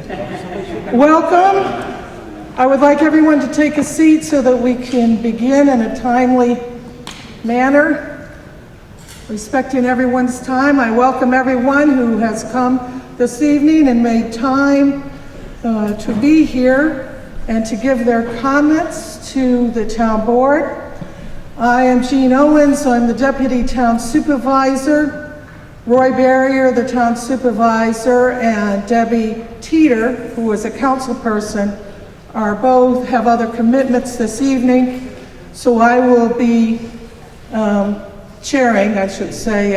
Welcome. I would like everyone to take a seat so that we can begin in a timely manner. Respecting everyone's time, I welcome everyone who has come this evening and made time to be here and to give their comments to the town board. I am Jean Owens, I'm the Deputy Town Supervisor. Roy Barrier, the Town Supervisor, and Debbie Teeter, who is a council person, have other commitments this evening. So I will be chairing, I should say,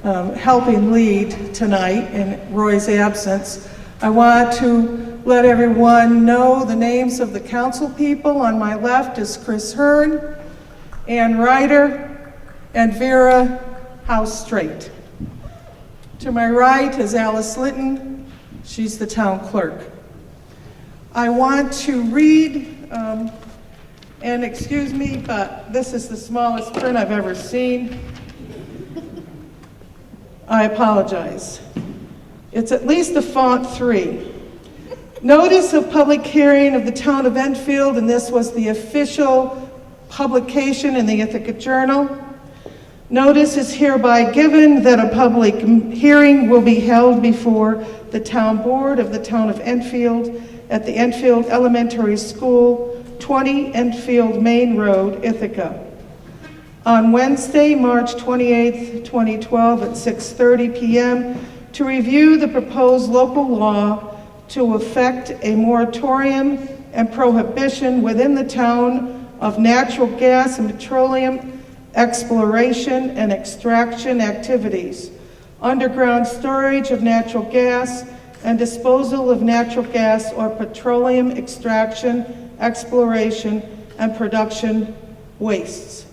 helping lead tonight in Roy's absence. I want to let everyone know the names of the council people. On my left is Chris Hearn, Ann Ryder, and Vera House Straight. To my right is Alice Litton. She's the town clerk. I want to read, and excuse me, but this is the smallest print I've ever seen. I apologize. It's at least a font 3. Notice of public hearing of the Town of Enfield, and this was the official publication in the Ithaca Journal. Notice is hereby given that a public hearing will be held before the Town Board of the Town of Enfield at the Enfield Elementary School, 20 Enfield Main Road, Ithaca, on Wednesday, March 28th, 2012 at 6:30 p.m. to review the proposed local law to effect a moratorium and prohibition within the town of natural gas and petroleum exploration and extraction activities, underground storage of natural gas, and disposal of natural gas or petroleum extraction, exploration, and production wastes.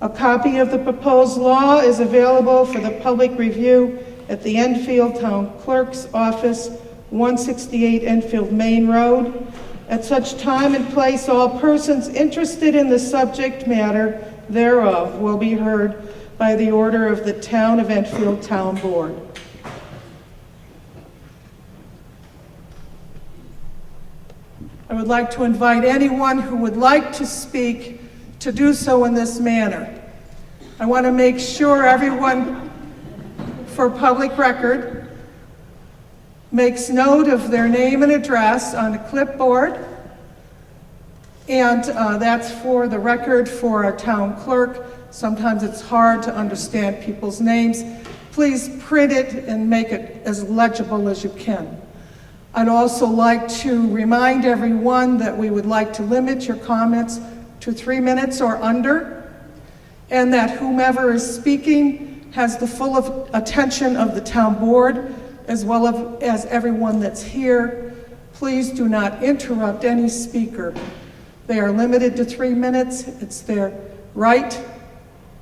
A copy of the proposed law is available for the public review at the Enfield Town Clerk's Office, 168 Enfield Main Road. At such time and place, all persons interested in the subject matter thereof will be heard by the order of the Town of Enfield Town Board. I would like to invite anyone who would like to speak to do so in this manner. I want to make sure everyone, for public record, makes note of their name and address on a clipboard. And that's for the record for our town clerk. Sometimes it's hard to understand people's names. Please print it and make it as legible as you can. I'd also like to remind everyone that we would like to limit your comments to 3 minutes or under, and that whomever is speaking has the full attention of the town board, as well as everyone that's here. Please do not interrupt any speaker. They are limited to 3 minutes. It's their right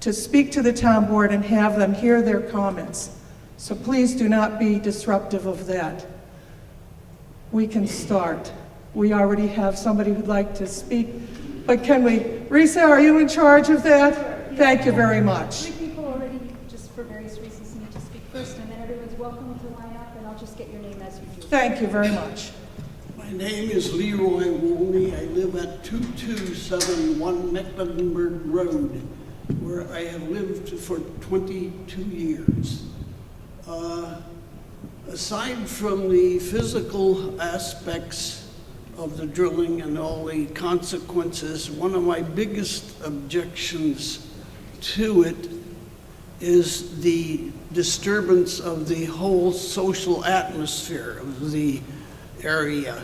to speak to the town board and have them hear their comments. So please do not be disruptive of that. We can start. We already have somebody who'd like to speak, but can we, Risa, are you in charge of that? Sure, yeah. Thank you very much. 3 people already, just for various reasons, need to speak first, and then everyone's welcome to line up, and I'll just get your name as you do. Thank you very much. My name is Leroy Wolney. I live at 2271 Mecklenburg Road, where I have lived for 22 years. Aside from the physical aspects of the drilling and all the consequences, one of my biggest objections to it is the disturbance of the whole social atmosphere of the area.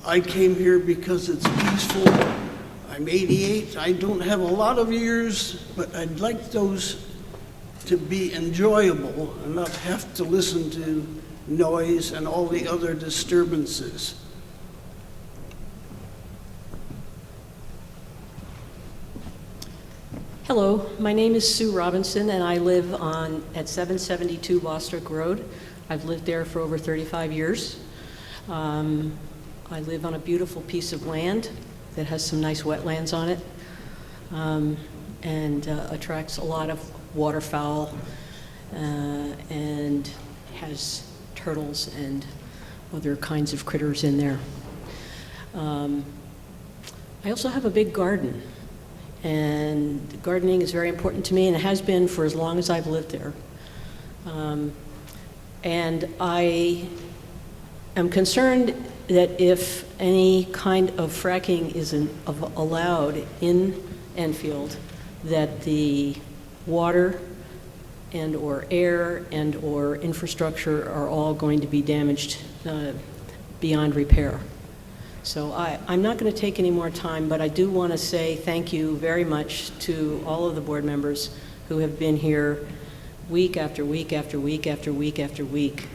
I came here because it's peaceful. I'm 88. I don't have a lot of years, but I'd like those to be enjoyable and not have to listen to noise and all the other disturbances. Hello, my name is Sue Robinson, and I live at 772 Bostrick Road. I've lived there for over 35 years. I live on a beautiful piece of land that has some nice wetlands on it, and attracts a lot of waterfowl, and has turtles and other kinds of critters in there. I also have a big garden, and gardening is very important to me, and it has been for as long as I've lived there. And I am concerned that if any kind of fracking is allowed in Enfield, that the water and or air and or infrastructure are all going to be damaged beyond repair. So I'm not going to take any more time, but I do want to say thank you very much to all of the board members who have been here week after week after week after week after week.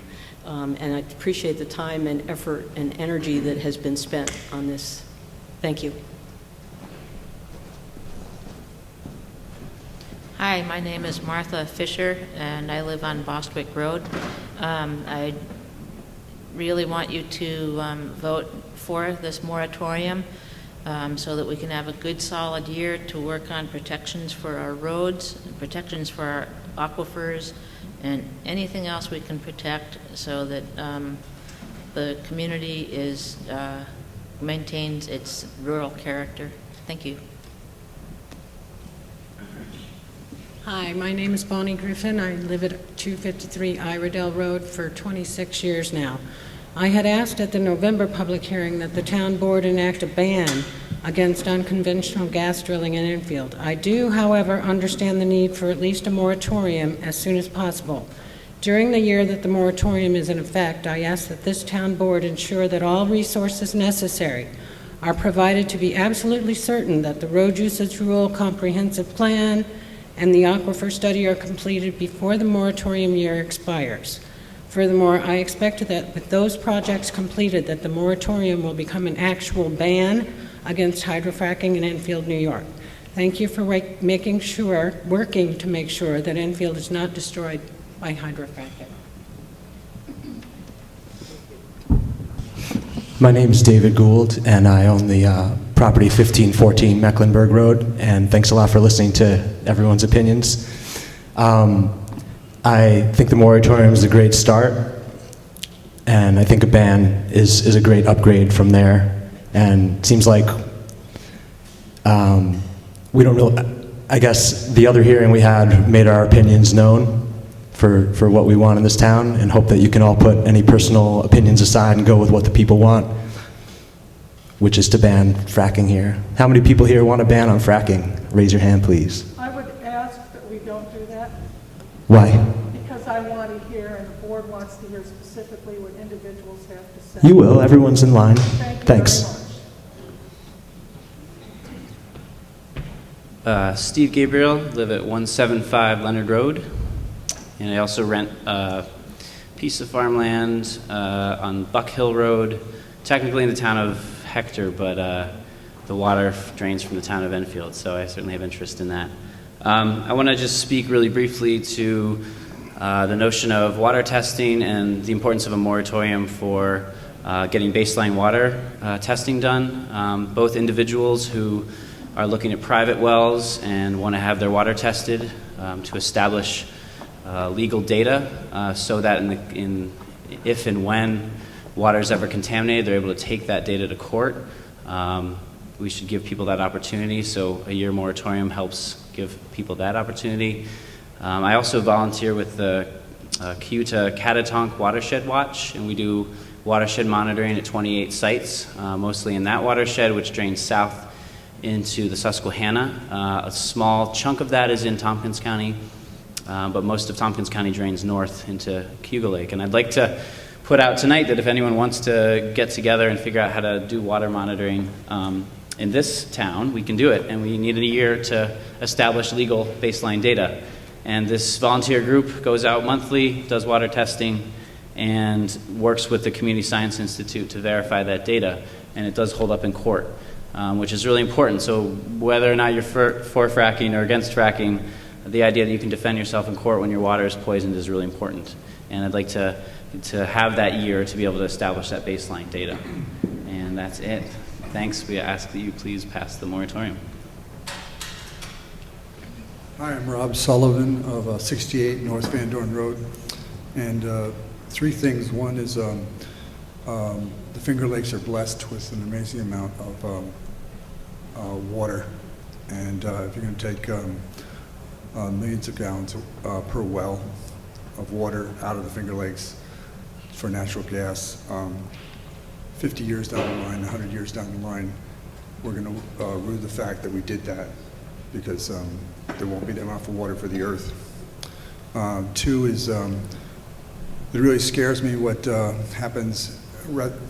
And I appreciate the time and effort and energy that has been spent on this. Thank you. Hi, my name is Martha Fisher, and I live on Bostwick Road. I really want you to vote for this moratorium so that we can have a good, solid year to work on protections for our roads, protections for our aquifers, and anything else we can protect so that the community maintains its rural character. Thank you. Hi, my name is Bonnie Griffin. I live at 253 Iredell Road for 26 years now. I had asked at the November public hearing that the town board enact a ban against unconventional gas drilling in Enfield. I do, however, understand the need for at least a moratorium as soon as possible. During the year that the moratorium is in effect, I ask that this town board ensure that all resources necessary are provided to be absolutely certain that the road usage rule comprehensive plan and the aquifer study are completed before the moratorium year expires. Furthermore, I expect that with those projects completed, that the moratorium will become an actual ban against hydrofracking in Enfield, New York. Thank you for working to make sure that Enfield is not destroyed by hydrofracking. My name is David Gould, and I own the property 1514 Mecklenburg Road, and thanks a lot for listening to everyone's opinions. I think the moratorium is a great start, and I think a ban is a great upgrade from there. And it seems like we don't really, I guess the other hearing we had made our opinions known for what we want in this town, and hope that you can all put any personal opinions aside and go with what the people want, which is to ban fracking here. How many people here want a ban on fracking? Raise your hand, please. I would ask that we don't do that, Why? because I want to hear, and the board wants to hear specifically what individuals have to say. You will. Everyone's in line. Thank you Thanks. very much. Steve Gabriel, live at 175 Leonard Road, and I also rent a piece of farmland on Buck Hill Road, technically in the town of Hector, but the water drains from the town of Enfield, so I certainly have interest in that. I want to just speak really briefly to the notion of water testing and the importance of a moratorium for getting baseline water testing done. Both individuals who are looking at private wells and want to have their water tested to establish legal data so that if and when water is ever contaminated, they're able to take that data to court. We should give people that opportunity, so a year moratorium helps give people that opportunity. I also volunteer with the Cayuta Catatonk Watershed Watch, and we do watershed monitoring at 28 sites, mostly in that watershed, which drains south into the Susquehanna. A small chunk of that is in Tompkins County, but most of Tompkins County drains north into Cayuga Lake. And I'd like to put out tonight that if anyone wants to get together and figure out how to do water monitoring in this town, we can do it, and we need a year to establish legal baseline data. And this volunteer group goes out monthly, does water testing, and works with the Community Science Institute to verify that data, and it does hold up in court, which is really important. So whether or not you're for fracking or against fracking, the idea that you can defend yourself in court when your water is poisoned is really important. And I'd like to have that year to be able to establish that baseline data. And that's it. Thanks. We ask that you please pass the moratorium. Hi, I'm Rob Sullivan of 68 North Van Dorn Road. And three things. One is the Finger Lakes are blessed with an amazing amount of water. And if you're going to take millions of gallons per well of water out of the Finger Lakes for natural gas, 50 years down the line, 100 years down the line, we're going to rue the fact that we did that, because there won't be enough water for the earth. Two is, it really scares me what happens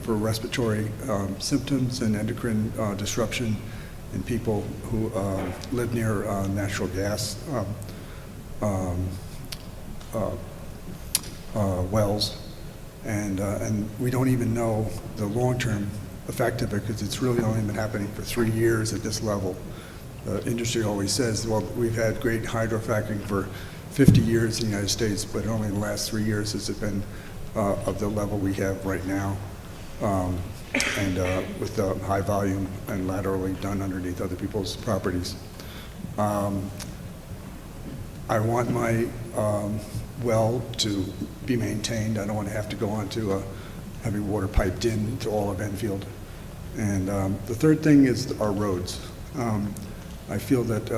for respiratory symptoms and endocrine disruption in people who live near natural gas wells. And we don't even know the long-term effect of it, because it's really only been happening for 3 years at this level. The industry always says, well, we've had great hydrofracking for 50 years in the United States, but only in the last 3 years has it been of the level we have right now, and with the high volume and laterally done underneath other people's properties. I want my well to be maintained. I don't want to have to go on to having water piped in to all of Enfield. And the third thing is our roads. I feel that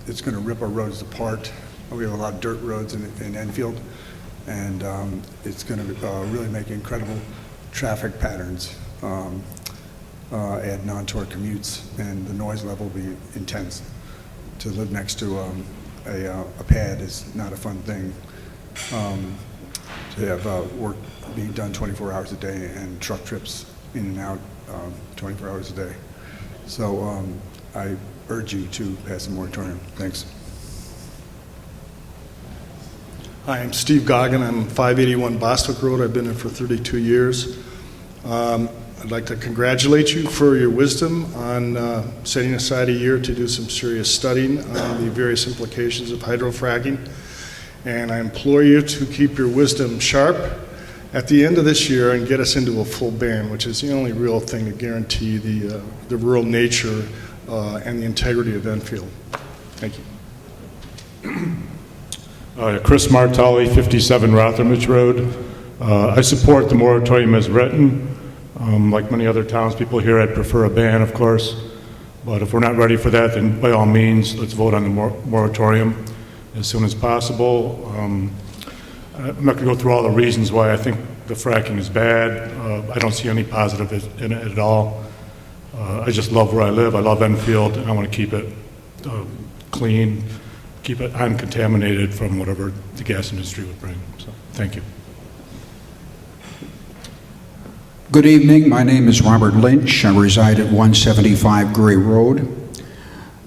it's going to rip our roads apart. We have a lot of dirt roads in Enfield, and it's going to really make incredible traffic patterns, add non-tour commutes, and the noise level will be intense. To live next to a pad is not a fun thing. To have work being done 24 hours a day and truck trips in and out 24 hours a day. So I urge you to pass a moratorium. Thanks. Hi, I'm Steve Goggin. I'm 581 Bostwick Road. I've been there for 32 years. I'd like to congratulate you for your wisdom on setting aside a year to do some serious studying on the various implications of hydrofracking. And I implore you to keep your wisdom sharp at the end of this year and get us into a full ban, which is the only real thing to guarantee the rural nature and the integrity of Enfield. Thank you. Cris McConkey, 57 Rothermage Road. I support the moratorium as written. Like many other townspeople here, I'd prefer a ban, of course. But if we're not ready for that, then by all means, let's vote on the moratorium as soon as possible. I'm not going to go through all the reasons why I think the fracking is bad. I don't see any positive in it at all. I just love where I live. I love Enfield, and I want to keep it clean, keep it uncontaminated from whatever the gas industry would bring. So, thank you. Good evening. My name is Robert Lynch. I reside at 175 Gray Road.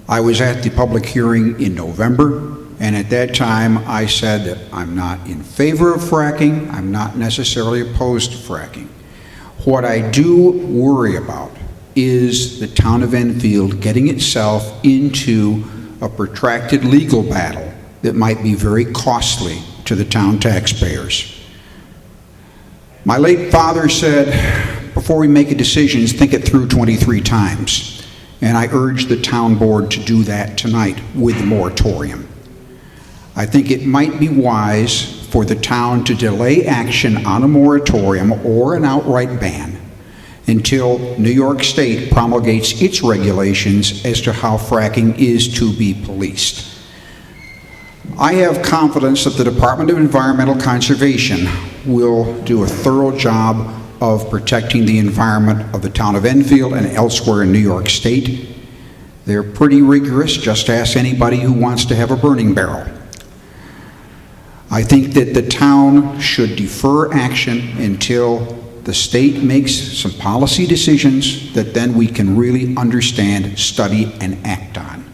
I was at the public hearing in November, and at that time I said that I'm not in favor of fracking. I'm not necessarily opposed to fracking. What I do worry about is the town of Enfield getting itself into a protracted legal battle that might be very costly to the town taxpayers. My late father said, before we make a decision, think it through 23 times. And I urge the town board to do that tonight with the moratorium. I think it might be wise for the town to delay action on a moratorium or an outright ban until New York State promulgates its regulations as to how fracking is to be policed. I have confidence that the Department of Environmental Conservation will do a thorough job of protecting the environment of the town of Enfield and elsewhere in New York State. They're pretty rigorous. Just ask anybody who wants to have a burning barrel. I think that the town should defer action until the state makes some policy decisions that then we can really understand, study, and act on.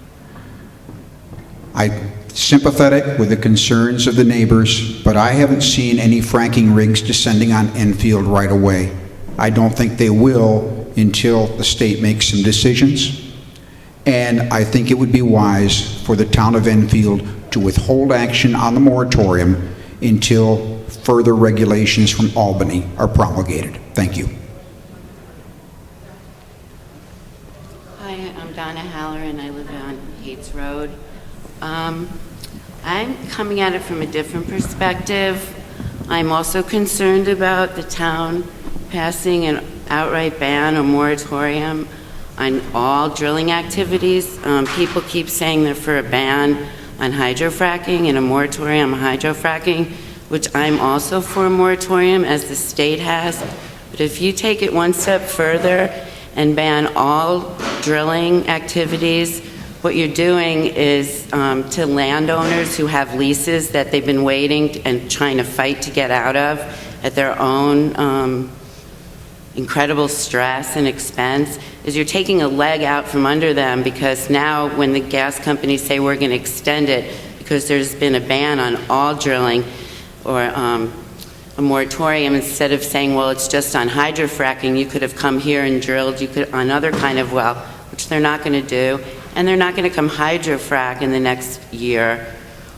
I'm sympathetic with the concerns of the neighbors, but I haven't seen any fracking rigs descending on Enfield right away. I don't think they will until the state makes some decisions. And I think it would be wise for the town of Enfield to withhold action on the moratorium until further regulations from Albany are promulgated. Thank you. Hi, I'm Donna Haller, and I live on Yates Road. I'm coming at it from a different perspective. I'm also concerned about the town passing an outright ban or moratorium on all drilling activities. People keep saying they're for a ban on hydrofracking and a moratorium on hydrofracking, which I'm also for a moratorium, as the state has. But if you take it one step further and ban all drilling activities, what you're doing is to landowners who have leases that they've been waiting and trying to fight to get out of at their own incredible stress and expense, is you're taking a leg out from under them, because now when the gas companies say we're going to extend it because there's been a ban on all drilling or a moratorium, instead of saying, well, it's just on hydrofracking, you could have come here and drilled, you could on other kind of well, which they're not going to do, and they're not going to come hydrofrack in the next year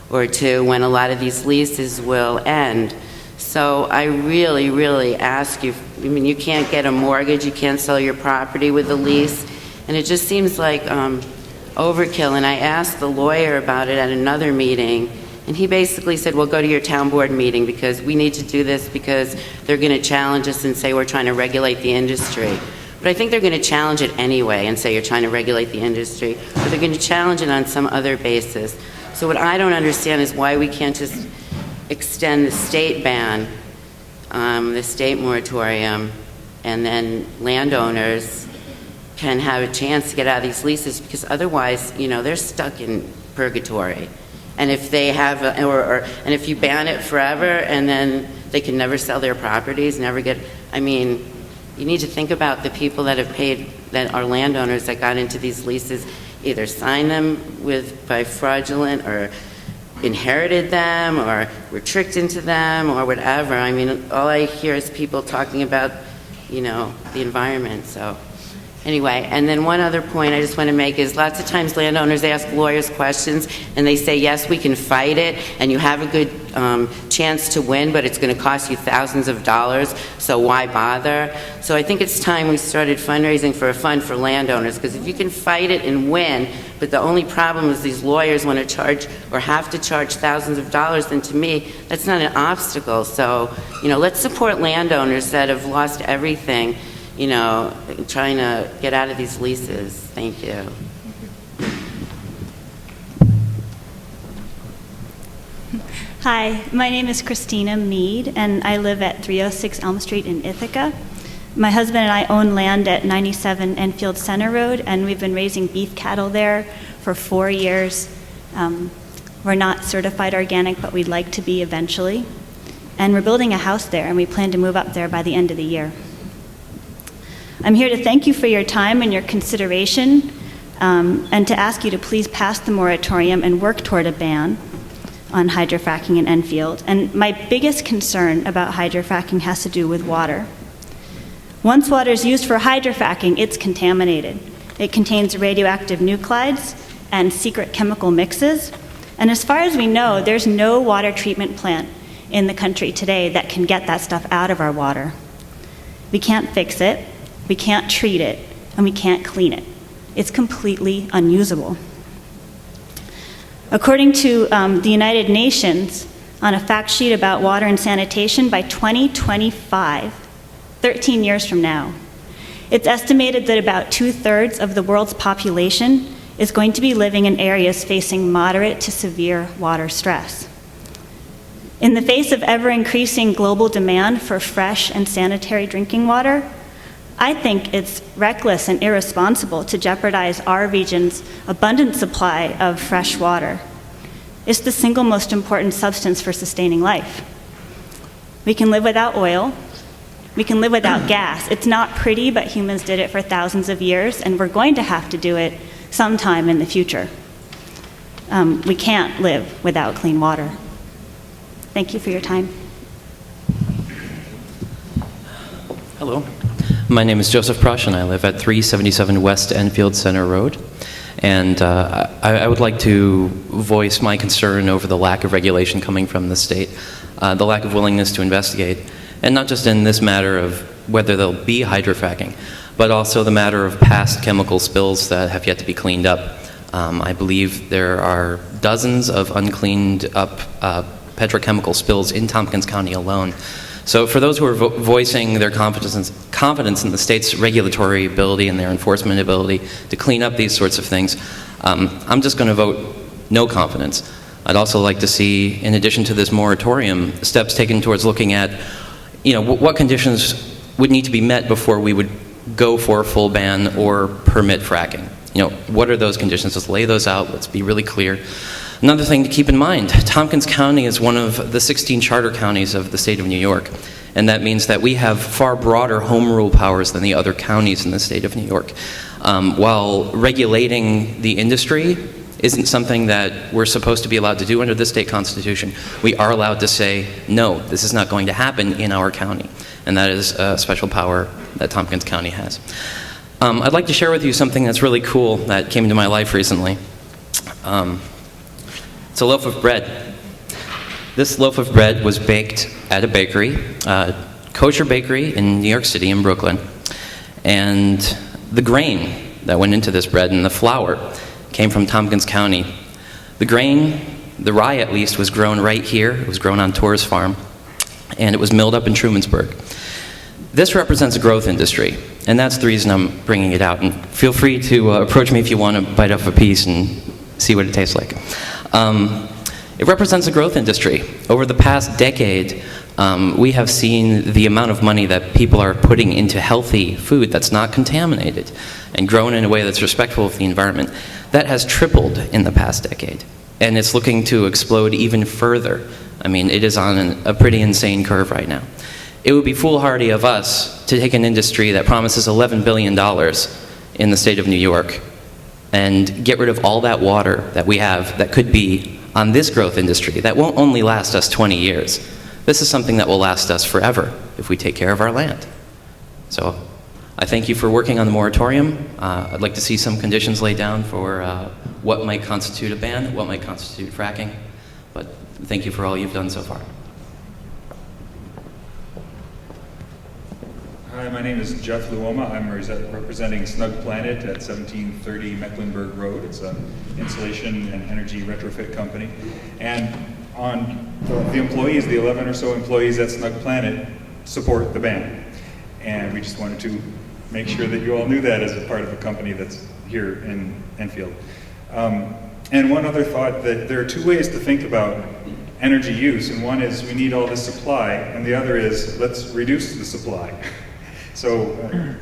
or two when a lot of these leases will end. So I really, really ask you, I mean, you can't get a mortgage, you can't sell your property with a lease, and it just seems like overkill. And I asked the lawyer about it at another meeting, and he basically said, well, go to your town board meeting, because we need to do this because they're going to challenge us and say we're trying to regulate the industry. But I think they're going to challenge it anyway and say you're trying to regulate the industry, but they're going to challenge it on some other basis. So what I don't understand is why we can't just extend the state ban, the state moratorium, and then landowners can have a chance to get out of these leases, because otherwise, you know, they're stuck in purgatory. And if they have, and if you ban it forever, and then they can never sell their properties, never get, I mean, you need to think about the people that have paid, that are landowners that got into these leases, either signed them by fraudulent, or inherited them, or were tricked into them, or whatever. I mean, all I hear is people talking about, you know, the environment. So anyway, and then one other point I just want to make is lots of times landowners ask lawyers questions and they say, yes, we can fight it and you have a good chance to win, but it's going to cost you thousands of dollars, so why bother? So I think it's time we started fundraising for a fund for landowners, because if you can fight it and win, but the only problem is these lawyers want to charge or have to charge thousands of dollars, then to me, that's not an obstacle. So, you know, let's support landowners that have lost everything, you know, trying to get out of these leases. Thank you. Hi, my name is Christina Mead, and I live at 306 Elm Street in Ithaca. My husband and I own land at 97 Enfield Center Road, and we've been raising beef cattle there for 4 years. We're not certified organic, but we'd like to be eventually. And we're building a house there, and we plan to move up there by the end of the year. I'm here to thank you for your time and your consideration, and to ask you to please pass the moratorium and work toward a ban on hydrofracking in Enfield. And my biggest concern about hydrofracking has to do with water. Once water is used for hydrofracking, it's contaminated. It contains radioactive nuclides and secret chemical mixes. And as far as we know, there's no water treatment plant in the country today that can get that stuff out of our water. We can't fix it, we can't treat it, and we can't clean it. It's completely unusable. According to the United Nations, on a fact sheet about water and sanitation, by 2025, 13 years from now, it's estimated that about 2/3 of the world's population is going to be living in areas facing moderate to severe water stress. In the face of ever-increasing global demand for fresh and sanitary drinking water, I think it's reckless and irresponsible to jeopardize our region's abundant supply of fresh water. It's the single most important substance for sustaining life. We can live without oil. We can live without gas. It's not pretty, but humans did it for thousands of years, and we're going to have to do it sometime in the future. We can't live without clean water. Thank you for your time. Hello. My name is Joseph Prush, and I live at 377 West Enfield Center Road. And I would like to voice my concern over the lack of regulation coming from the state, the lack of willingness to investigate, and not just in this matter of whether there'll be hydrofracking, but also the matter of past chemical spills that have yet to be cleaned up. I believe there are dozens of uncleaned up petrochemical spills in Tompkins County alone. So for those who are voicing their confidence in the state's regulatory ability and their enforcement ability to clean up these sorts of things, I'm just going to vote no confidence. I'd also like to see, in addition to this moratorium, steps taken towards looking at, what conditions would need to be met before we would go for a full ban or permit fracking. What are those conditions? Let's lay those out. Let's be really clear. Another thing to keep in mind, Tompkins County is one of the 16 charter counties of the state of New York, and that means that we have far broader home rule powers than the other counties in the state of New York. While regulating the industry isn't something that we're supposed to be allowed to do under the state constitution, we are allowed to say, no, this is not going to happen in our county, and that is a special power that Tompkins County has. I'd like to share with you something that's really cool that came into my life recently. It's a loaf of bread. This loaf of bread was baked at a bakery, a kosher bakery in New York City, in Brooklyn. And the grain that went into this bread and the flour came from Tompkins County. The grain, the rye at least, was grown right here. It was grown on Tor's farm, and it was milled up in Trumansburg. This represents a growth industry, and that's the reason I'm bringing it out. And feel free to approach me if you want to bite off a piece and see what it tastes like. It represents a growth industry. Over the past decade, we have seen the amount of money that people are putting into healthy food that's not contaminated and grown in a way that's respectful of the environment. That has tripled in the past decade, and it's looking to explode even further. I mean, it is on a pretty insane curve right now. It would be foolhardy of us to take an industry that promises $11 billion in the state of New York and get rid of all that water that we have that could be on this growth industry that won't only last us 20 years. This is something that will last us forever if we take care of our land. So I thank you for working on the moratorium. I'd like to see some conditions laid down for what might constitute a ban, what might constitute fracking. But thank you for all you've done so far. Hi, my name is Jeff Luoma. I'm representing Snug Planet at 1730 Mecklenburg Road. It's an insulation and energy retrofit company. And on the employees, the 11 or so employees at Snug Planet support the ban. And we just wanted to make sure that you all knew that as a part of a company that's here in Enfield. And one other thought, that there are two ways to think about energy use, and one is we need all this supply, and the other is let's reduce the supply. So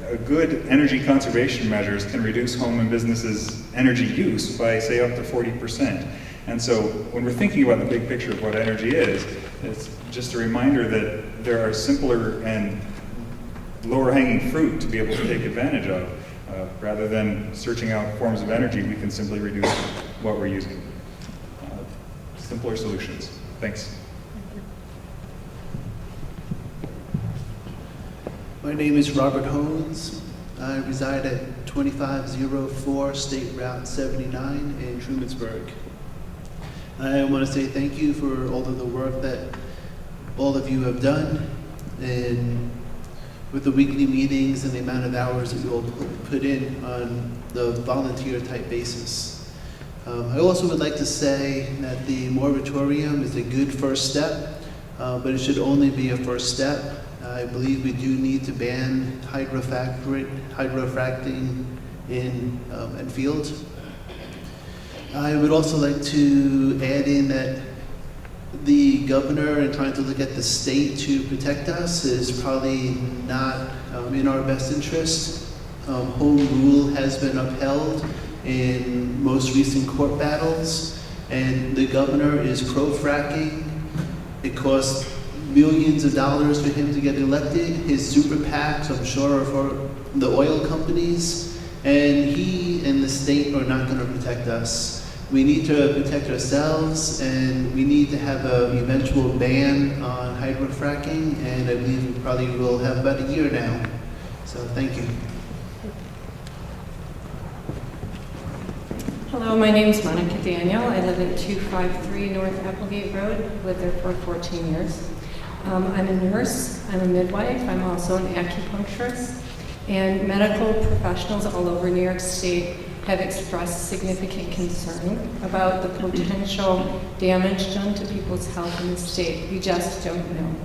a good energy conservation measures can reduce home and businesses' energy use by, say, up to 40%. And so when we're thinking about the big picture of what energy is, it's just a reminder that there are simpler and lower hanging fruit to be able to take advantage of. Rather than searching out forms of energy, we can simply reduce what we're using. Simpler solutions. Thanks. My name is Robert Hones. I reside at 2504 State Route 79 in Trumansburg. I want to say thank you for all of the work that all of you have done, and with the weekly meetings and the amount of hours that you all put in on the volunteer type basis. I also would like to say that the moratorium is a good first step, but it should only be a first step. I believe we do need to ban hydrofracking in Enfield. I would also like to add in that the governor, in trying to look at the state to protect us, is probably not in our best interest. Home rule has been upheld in most recent court battles, and the governor is pro-fracking. It costs millions of dollars for him to get elected. His super PACs, I'm sure, are for the oil companies, and he and the state are not going to protect us. We need to protect ourselves, and we need to have an eventual ban on hydrofracking, and I believe we probably will have about a year now. So thank you. Hello, my name is Monica Daniel. I live at 253 North Applegate Road. Lived there for 14 years. I'm a nurse, I'm a midwife, I'm also an acupuncturist, and medical professionals all over New York State have expressed significant concern about the potential damage done to people's health in the state. We just don't know.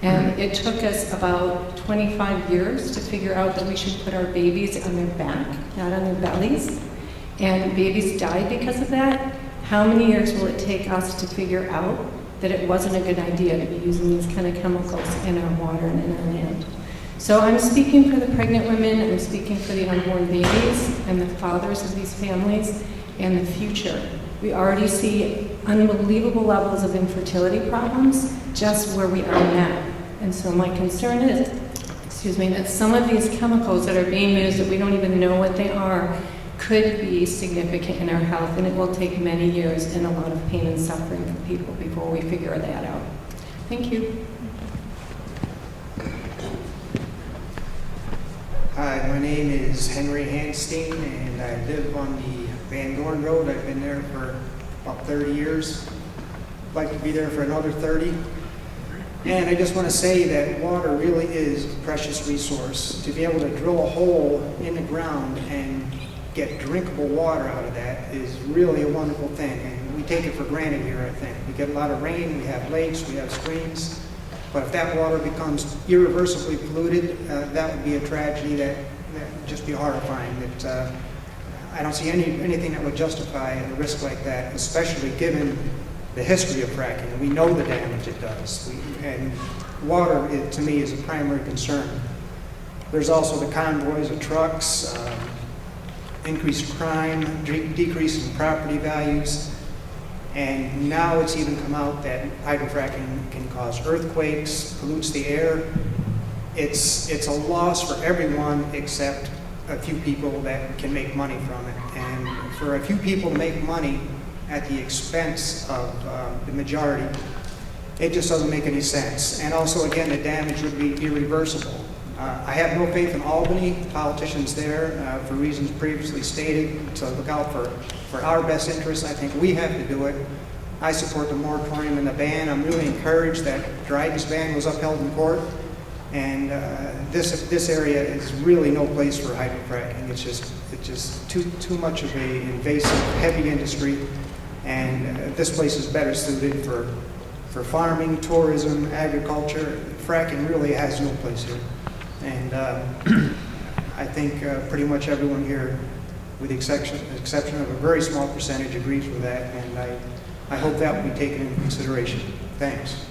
And it took us about 25 years to figure out that we should put our babies on their back, not on their bellies. And babies died because of that. How many years will it take us to figure out that it wasn't a good idea to be using these kind of chemicals in our water and in our land? So I'm speaking for the pregnant women, I'm speaking for the unborn babies and the fathers of these families and the future. We already see unbelievable levels of infertility problems just where we are now. And so my concern is, that some of these chemicals that are being used that we don't even know what they are could be significant in our health, and it will take many years and a lot of pain and suffering for people before we figure that out. Thank you. Hi, my name is Henry Hanstein, and I live on the Van Dorn Road. I've been there for about 30 years. I'd like to be there for another 30. And I just want to say that water really is a precious resource. To be able to drill a hole in the ground and get drinkable water out of that is really a wonderful thing. And we take it for granted here, I think. We get a lot of rain, we have lakes, we have streams. But if that water becomes irreversibly polluted, that would be a tragedy that would just be horrifying. I don't see anything that would justify a risk like that, especially given the history of fracking. We know the damage it does. And water, to me, is a primary concern. There's also the convoys of trucks, increased crime, decrease in property values. And now it's even come out that hydrofracking can cause earthquakes, pollutes the air. It's a loss for everyone except a few people that can make money from it. And for a few people to make money at the expense of the majority, it just doesn't make any sense. And also, again, the damage would be irreversible. I have no faith in Albany, politicians there, for reasons previously stated, to look out for our best interests. I think we have to do it. I support the moratorium and the ban. I'm really encouraged that Dryden's ban was upheld in court. And this area is really no place for hydrofracking. It's just too much of an invasive, heavy industry. And this place is better suited for farming, tourism, agriculture. Fracking really has no place here. And I think pretty much everyone here, with the exception of a very small percentage, agrees with that. And I hope that will be taken into consideration. Thanks.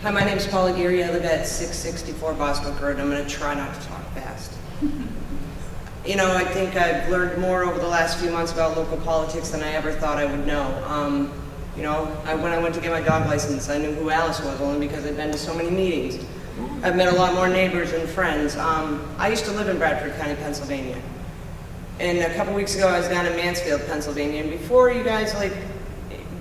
Hi, my name is Paula Geary. I live at 664 Boswick Road. I'm going to try not to talk fast. You know, I think I've learned more over the last few months about local politics than I ever thought I would know. You know, when I went to get my dog license, I knew who Alice was only because I'd been to so many meetings. I've met a lot more neighbors and friends. I used to live in Bradford County, Pennsylvania. And a couple weeks ago, I was down in Mansfield, Pennsylvania. And before you guys,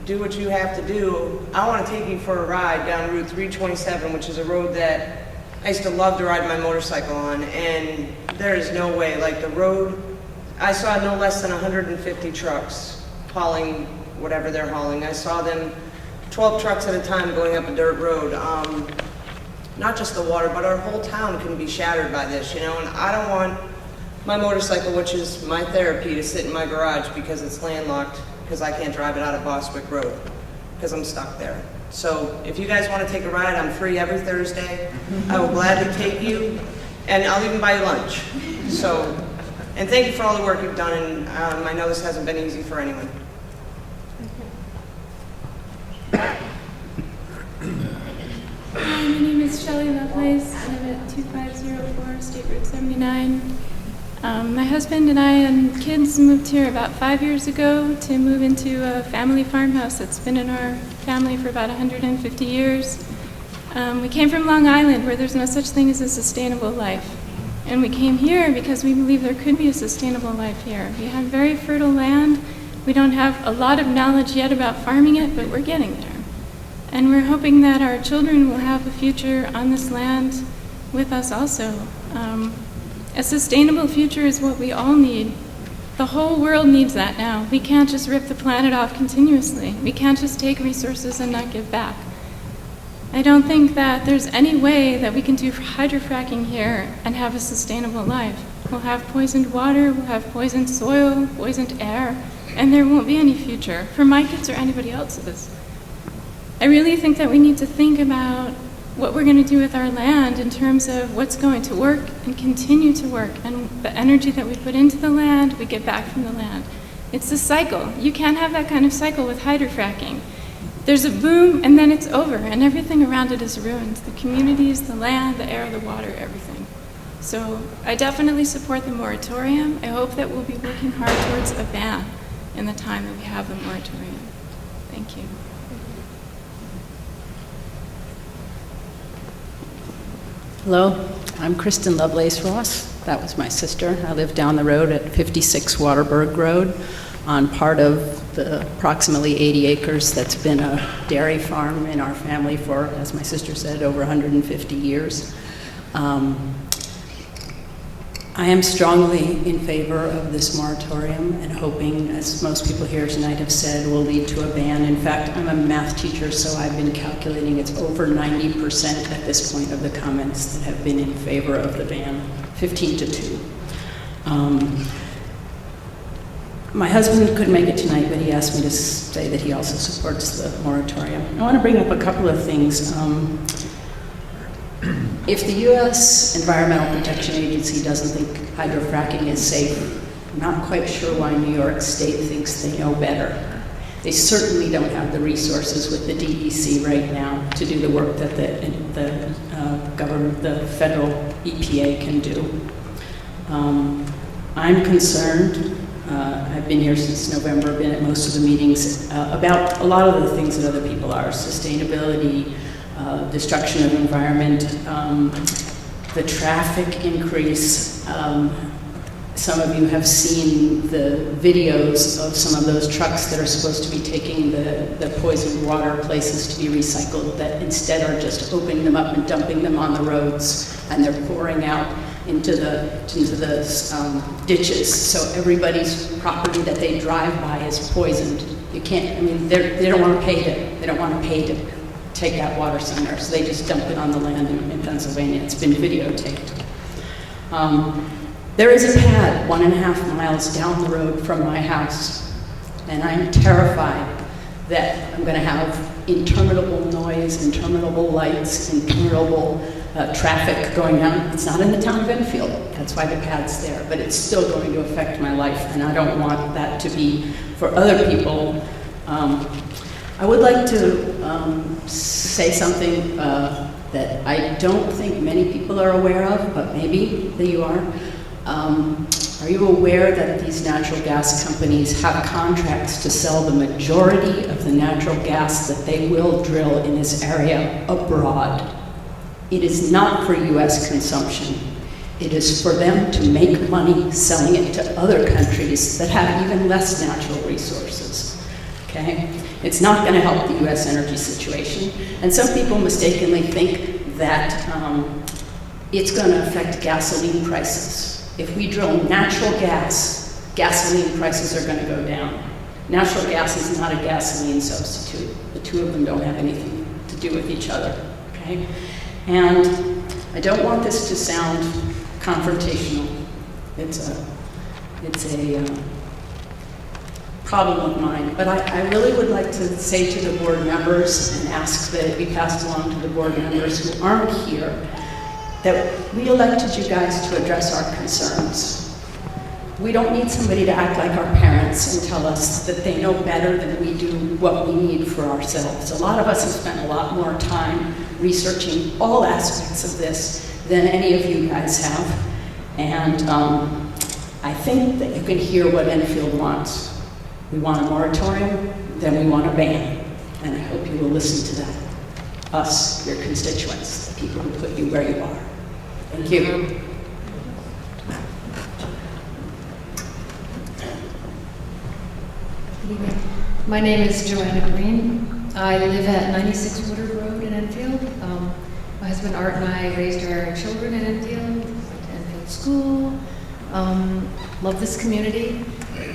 do what you have to do, I want to take you for a ride down Route 327, which is a road that I used to love to ride my motorcycle on. And there is no way, the road, I saw no less than 150 trucks hauling whatever they're hauling. I saw them 12 trucks at a time going up a dirt road. Not just the water, but our whole town can be shattered by this, and I don't want my motorcycle, which is my therapy, to sit in my garage because it's landlocked, because I can't drive it out of Boswick Road, because I'm stuck there. So if you guys want to take a ride, I'm free every Thursday. I will gladly take you, and I'll even buy you lunch. So, and thank you for all the work you've done, and I know this hasn't been easy for anyone. Hi, my name is Shelley Lovelace. I live at 2504 State Route 79. My husband and I and kids moved here about 5 years ago to move into a family farmhouse that's been in our family for about 150 years. We came from Long Island, where there's no such thing as a sustainable life. And we came here because we believe there could be a sustainable life here. We have very fertile land. We don't have a lot of knowledge yet about farming it, but we're getting there. And we're hoping that our children will have a future on this land with us also. A sustainable future is what we all need. The whole world needs that now. We can't just rip the planet off continuously. We can't just take resources and not give back. I don't think that there's any way that we can do hydrofracking here and have a sustainable life. We'll have poisoned water, we'll have poisoned soil, poisoned air, and there won't be any future for my kids or anybody else's. I really think that we need to think about what we're going to do with our land in terms of what's going to work and continue to work, and the energy that we put into the land, we get back from the land. It's a cycle. You can't have that kind of cycle with hydrofracking. There's a boom and then it's over and everything around it is ruined. The communities, the land, the air, the water, everything. So I definitely support the moratorium. I hope that we'll be working hard towards a ban in the time that we have the moratorium. Thank you. Hello, I'm Kristen Lovelace Ross. That was my sister. I live down the road at 56 Waterberg Road on part of the approximately 80 acres that's been a dairy farm in our family for, as my sister said, over 150 years. I am strongly in favor of this moratorium and hoping, as most people here tonight have said, will lead to a ban. In fact, I'm a math teacher, so I've been calculating it's over 90% at this point of the comments that have been in favor of the ban, 15-2. My husband couldn't make it tonight, but he asked me to say that he also supports the moratorium. I want to bring up a couple of things. If the U.S. Environmental Protection Agency doesn't think hydrofracking is safe, I'm not quite sure why New York State thinks they know better. They certainly don't have the resources with the DEC right now to do the work that the government, the federal EPA can do. I'm concerned. I've been here since November, been at most of the meetings, about a lot of the things that other people are, sustainability, destruction of environment, the traffic increase. Some of you have seen the videos of some of those trucks that are supposed to be taking the poisoned water places to be recycled that instead are just opening them up and dumping them on the roads, and they're pouring out into the ditches. So everybody's property that they drive by is poisoned. You can't, I mean, they don't want to pay to take that water somewhere, so they just dump it on the land in Pennsylvania. It's been videotaped. There is a pad 1.5 miles down the road from my house, and I'm terrified that I'm going to have interminable noise, interminable lights, interminable traffic going down. It's not in the town of Enfield. That's why the pad's there, but it's still going to affect my life, and I don't want that to be for other people. I would like to say something that I don't think many people are aware of, but maybe that you are. Are you aware that these natural gas companies have contracts to sell the majority of the natural gas that they will drill in this area abroad? It is not for U.S. consumption. It is for them to make money selling it to other countries that have even less natural resources. Okay? It's not going to help the U.S. energy situation. And some people mistakenly think that it's going to affect gasoline prices. If we drill natural gas, gasoline prices are going to go down. Natural gas is not a gasoline substitute. The two of them don't have anything to do with each other. Okay? And I don't want this to sound confrontational. It's a problem of mine, but I really would like to say to the board members and ask that it be passed along to the board members who aren't here, that we elected you guys to address our concerns. We don't need somebody to act like our parents and tell us that they know better than we do what we need for ourselves. A lot of us have spent a lot more time researching all aspects of this than any of you guys have, and I think that you can hear what Enfield wants. We want a moratorium, then we want a ban. And I hope you will listen to that. Us, your constituents, the people who put you where you are. Thank you. My name is Joanna Green. I live at 96 Woodard Road in Enfield. My husband Art and I raised our children in Enfield, went to Enfield School. Love this community.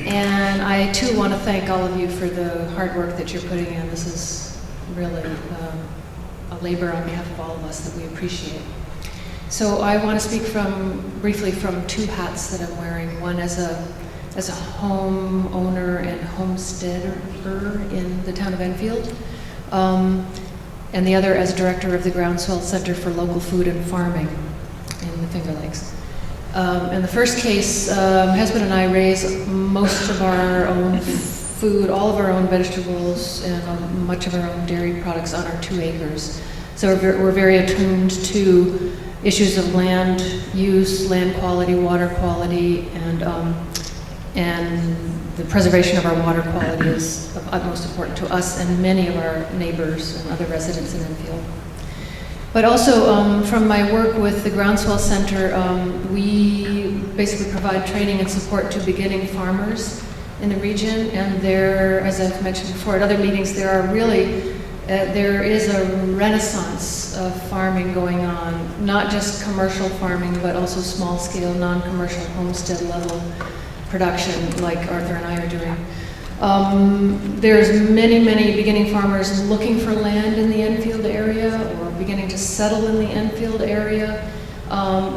And I too want to thank all of you for the hard work that you're putting in. This is really labor on behalf of all of us that we appreciate. So I want to speak briefly from two hats that I'm wearing. One as a homeowner and homesteader in the town of Enfield, and the other as director of the Groundswell Center for Local Food and Farming in the Finger Lakes. In the first case, my husband and I raise most of our own food, all of our own vegetables, and much of our own dairy products on our 2 acres. So we're very attuned to issues of land use, land quality, water quality, and the preservation of our water quality is of utmost importance to us and many of our neighbors and other residents in Enfield. But also, from my work with the Groundswell Center, we basically provide training and support to beginning farmers in the region, and there, as I've mentioned before at other meetings, there is a renaissance of farming going on, not just commercial farming, but also small-scale, non-commercial, homestead-level production like Arthur and I are doing. There's many beginning farmers looking for land in the Enfield area or beginning to settle in the Enfield area.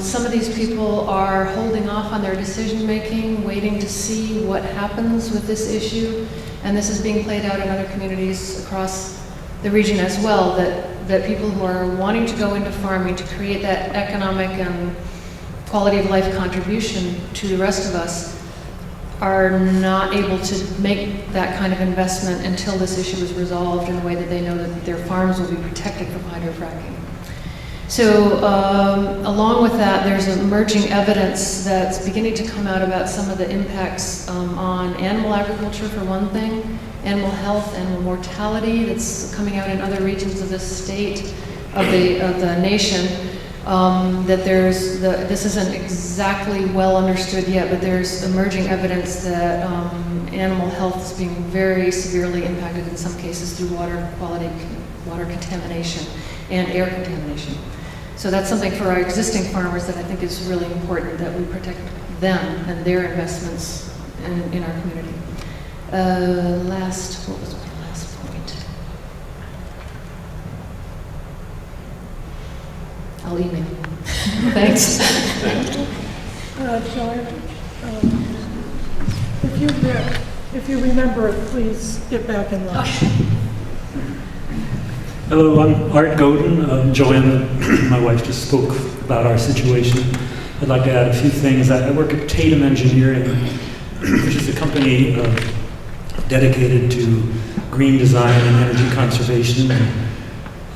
Some of these people are holding off on their decision-making, waiting to see what happens with this issue, and this is being played out in other communities across the region as well, that people who are wanting to go into farming to create that economic and quality of life contribution to the rest of us are not able to make that kind of investment until this issue is resolved in a way that they know that their farms will be protected from hydrofracking. So along with that, there's emerging evidence that's beginning to come out about some of the impacts on animal agriculture, for one thing, animal health, animal mortality that's coming out in other regions of the state, of the nation. This isn't exactly well understood yet, but there's emerging evidence that animal health is being very severely impacted in some cases through water quality, water contamination, and air contamination. So that's something for our existing farmers that I think is really important, that we protect them and their investments in our community. What was my last point? I'll email. Thanks. Joy, if you remember, please get back in line. Hello, I'm Art Godin. Joanna, my wife, just spoke about our situation. I'd like to add a few things. I work at Tatum Engineering, which is a company dedicated to green design and energy conservation.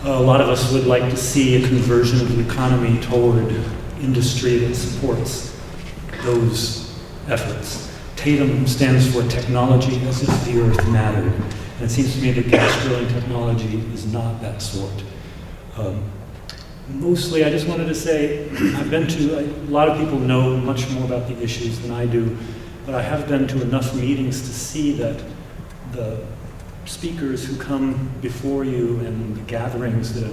A lot of us would like to see a conversion of the economy toward industry that supports those efforts. Tatum stands for technology as if the earth mattered. And it seems to me that gas drilling technology is not that sort. Mostly, I just wanted to say, a lot of people know much more about the issues than I do, but I have been to enough meetings to see that the speakers who come before you and the gatherings that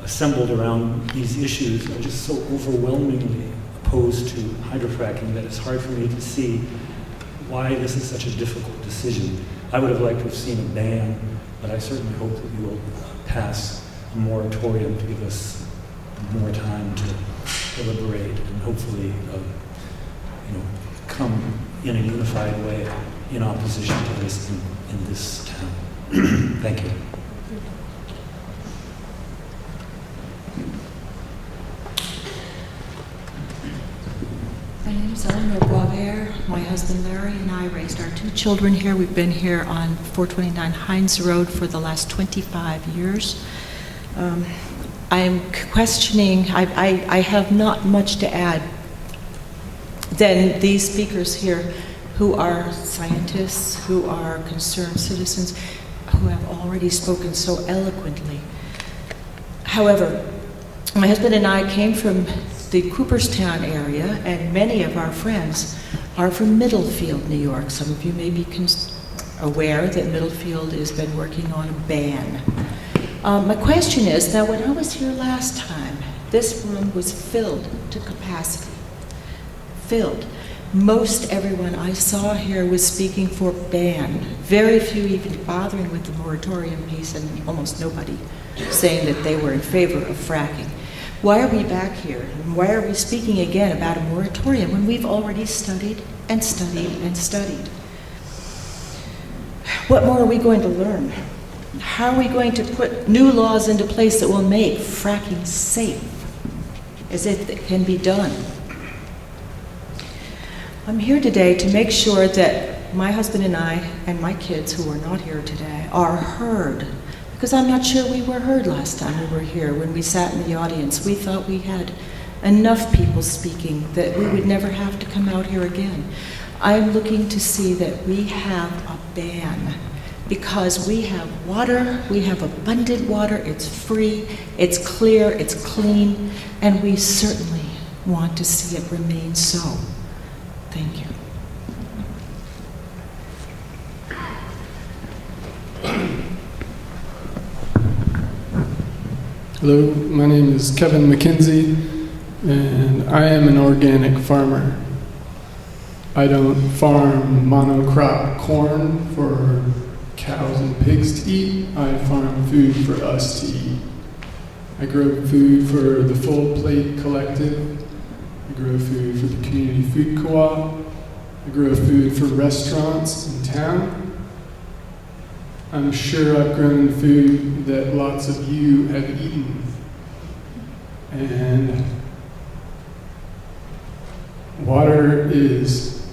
assembled around these issues are just so overwhelmingly opposed to hydrofracking that it's hard for me to see why this is such a difficult decision. I would have liked to have seen a ban, but I certainly hope that you will pass a moratorium to give us more time to deliberate and hopefully come in a unified way in opposition to this in this town. Thank you. My name is Eleanor Boisvert. My husband Larry and I raised our 2 children here. We've been here on 429 Hines Road for the last 25 years. I'm questioning, I have not much to add than these speakers here who are scientists, who are concerned citizens, who have already spoken so eloquently. However, my husband and I came from the Cooperstown area, and many of our friends are from Middlefield, New York. Some of you may be aware that Middlefield has been working on a ban. My question is, now when I was here last time, this room was filled to capacity. Filled. Most everyone I saw here was speaking for ban. Very few even bothering with the moratorium piece, and almost nobody saying that they were in favor of fracking. Why are we back here? And why are we speaking again about a moratorium when we've already studied and studied and studied? What more are we going to learn? How are we going to put new laws into place that will make fracking safe, as if it can be done? I'm here today to make sure that my husband and I and my kids who are not here today are heard, because I'm not sure we were heard last time we were here. When we sat in the audience, we thought we had enough people speaking that we would never have to come out here again. I'm looking to see that we have a ban, because we have water, we have abundant water, it's free, it's clear, it's clean, and we certainly want to see it remain so. Thank you. Hello, my name is Kevin McKenzie, and I am an organic farmer. I don't farm monocrop corn for cows and pigs to eat. I farm food for us to eat. I grow food for the Full Plate Collective. I grow food for the Community Food Co-op. I grow food for restaurants in town. I'm sure I've grown food that lots of you have eaten. And water is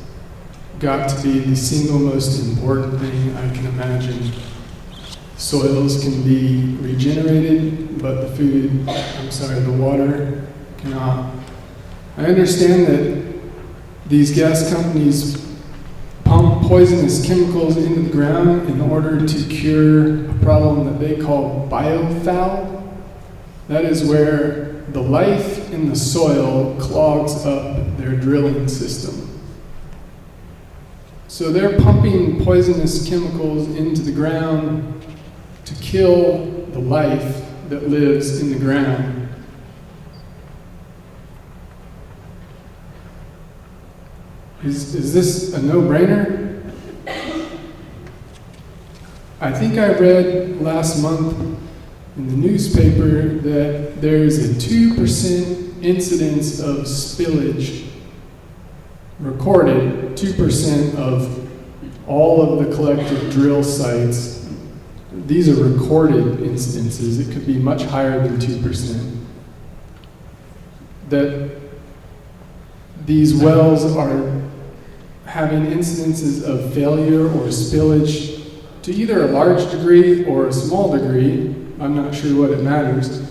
got to be the single most important thing I can imagine. Soils can be regenerated, but the water cannot. I understand that these gas companies pump poisonous chemicals into the ground in order to cure a problem that they call biofoul. That is where the life in the soil clogs up their drilling system. So they're pumping poisonous chemicals into the ground to kill the life that lives in the ground. Is this a no-brainer? I think I read last month in the newspaper that there's a 2% incidence of spillage recorded, 2% of all of the collective drill sites. These are recorded instances. It could be much higher than 2%. That these wells are having incidences of failure or spillage to either a large degree or a small degree. I'm not sure what it matters.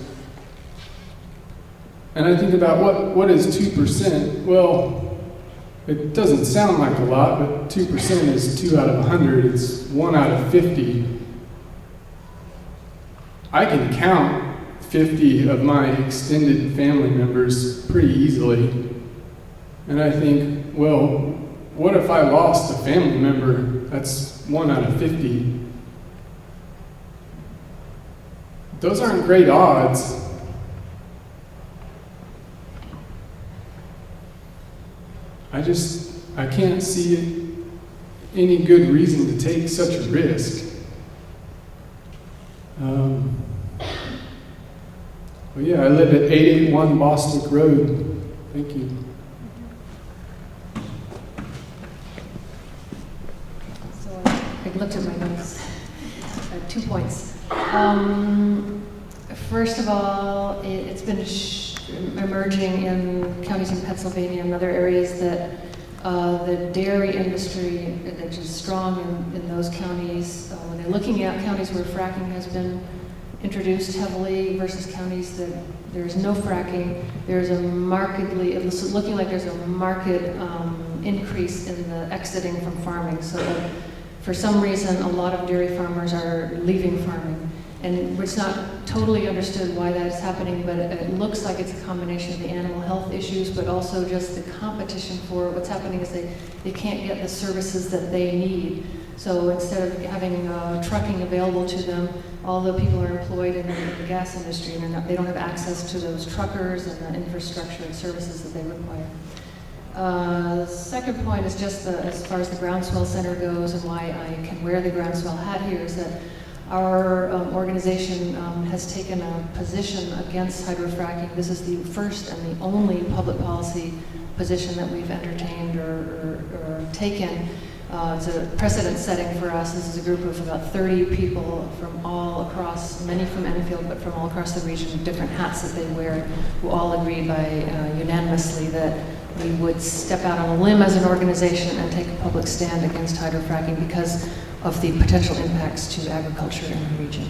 And I think about what is 2%? Well, it doesn't sound like a lot, but 2% is 2 out of 100. It's 1 out of 50. I can count 50 of my extended family members pretty easily. And I think, well, what if I lost a family member? That's 1 out of 50. Those aren't great odds. I can't see any good reason to take such a risk. Well, yeah, I live at 881 Bostwick Road. Thank you. So I looked at my notes. 2 points. First of all, it's been emerging in counties in Pennsylvania and other areas that the dairy industry, which is strong in those counties, when they're looking at counties where fracking has been introduced heavily versus counties that there's no fracking, there's a markedly, it's looking like there's a marked increase in the exiting from farming. So for some reason, a lot of dairy farmers are leaving farming. And it's not totally understood why that is happening, but it looks like it's a combination of the animal health issues, but also just the competition for what's happening is they can't get the services that they need. So instead of having trucking available to them, all the people are employed in the gas industry, and they don't have access to those truckers and the infrastructure and services that they require. The second point is just as far as the groundswell center goes and why I can wear the groundswell hat here is that our organization has taken a position against hydrofracking. This is the first and the only public policy position that we've entertained or taken. It's a precedent setting for us. This is a group of about 30 people from all across, many from Enfield, but from all across the region, different hats that they wear, who all agreed unanimously that we would step out on a limb as an organization and take a public stand against hydrofracking because of the potential impacts to agriculture in the region.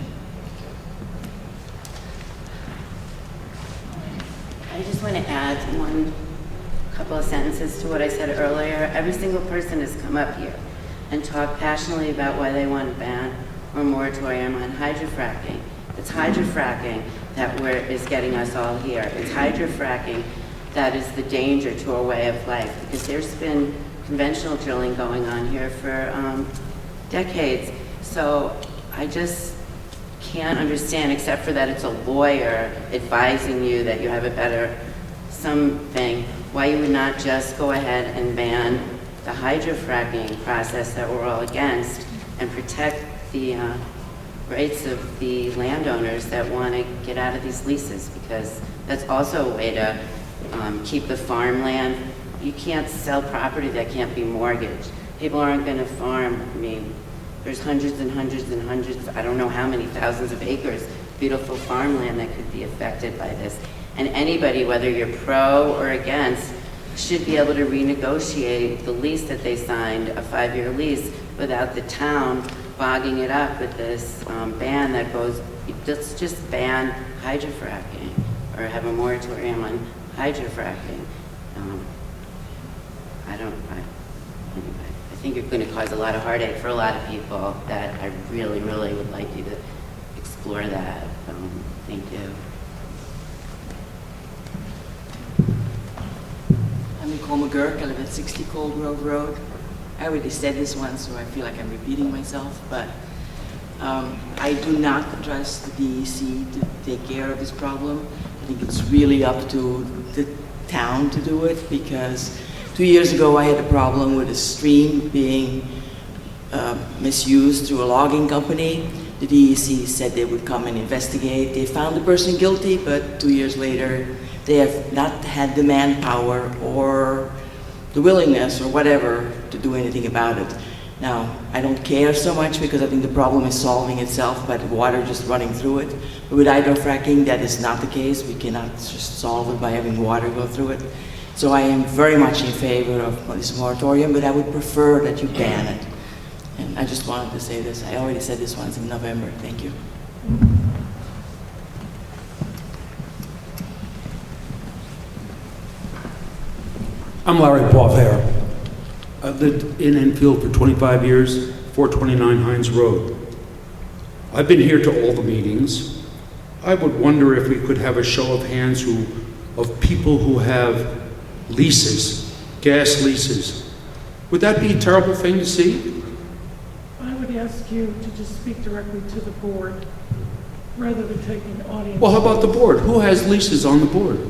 I just want to add couple of sentences to what I said earlier. Every single person has come up here and talked passionately about why they want a ban or moratorium on hydrofracking. It's hydrofracking that is getting us all here. It's hydrofracking that is the danger to our way of life, because there's been conventional drilling going on here for decades. So I just can't understand, except for that it's a lawyer advising you that you have a better something, why you would not just go ahead and ban the hydrofracking process that we're all against and protect the rights of the landowners that want to get out of these leases, because that's also a way to keep the farmland. You can't sell property that can't be mortgaged. People aren't going to farm. I mean, there's hundreds and hundreds and hundreds, I don't know how many thousands of acres, beautiful farmland that could be affected by this. And anybody, whether you're pro or against, should be able to renegotiate the lease that they signed, a 5-year lease, without the town bogging it up with this ban that goes, let's just ban hydrofracking or have a moratorium on hydrofracking. I think you're going to cause a lot of heartache for a lot of people that I really, really would like you to explore that. Thank you. I'm Nicole McGurk. I live at 60 Cold Grove Road. I already said this once, so I feel like I'm repeating myself, but I do not trust the DEC to take care of this problem. I think it's really up to the town to do it, because 2 years ago I had a problem with a stream being misused through a logging company. The DEC said they would come and investigate. They found the person guilty, but 2 years later they have not had the manpower or the willingness or whatever to do anything about it. Now, I don't care so much because I think the problem is solving itself by the water just running through it. But with hydrofracking, that is not the case. We cannot just solve it by having water go through it. So I am very much in favor of this moratorium, but I would prefer that you ban it. And I just wanted to say this. I already said this once in November. Thank you. I'm Larry Boisvert. I've lived in Enfield for 25 years, 429 Hines Road. I've been here to all the meetings. I would wonder if we could have a show of hands of people who have leases, gas leases. Would that be a terrible thing to see? I would ask you to just speak directly to the board rather than taking the audience. Well, how about the board? Who has leases on the board?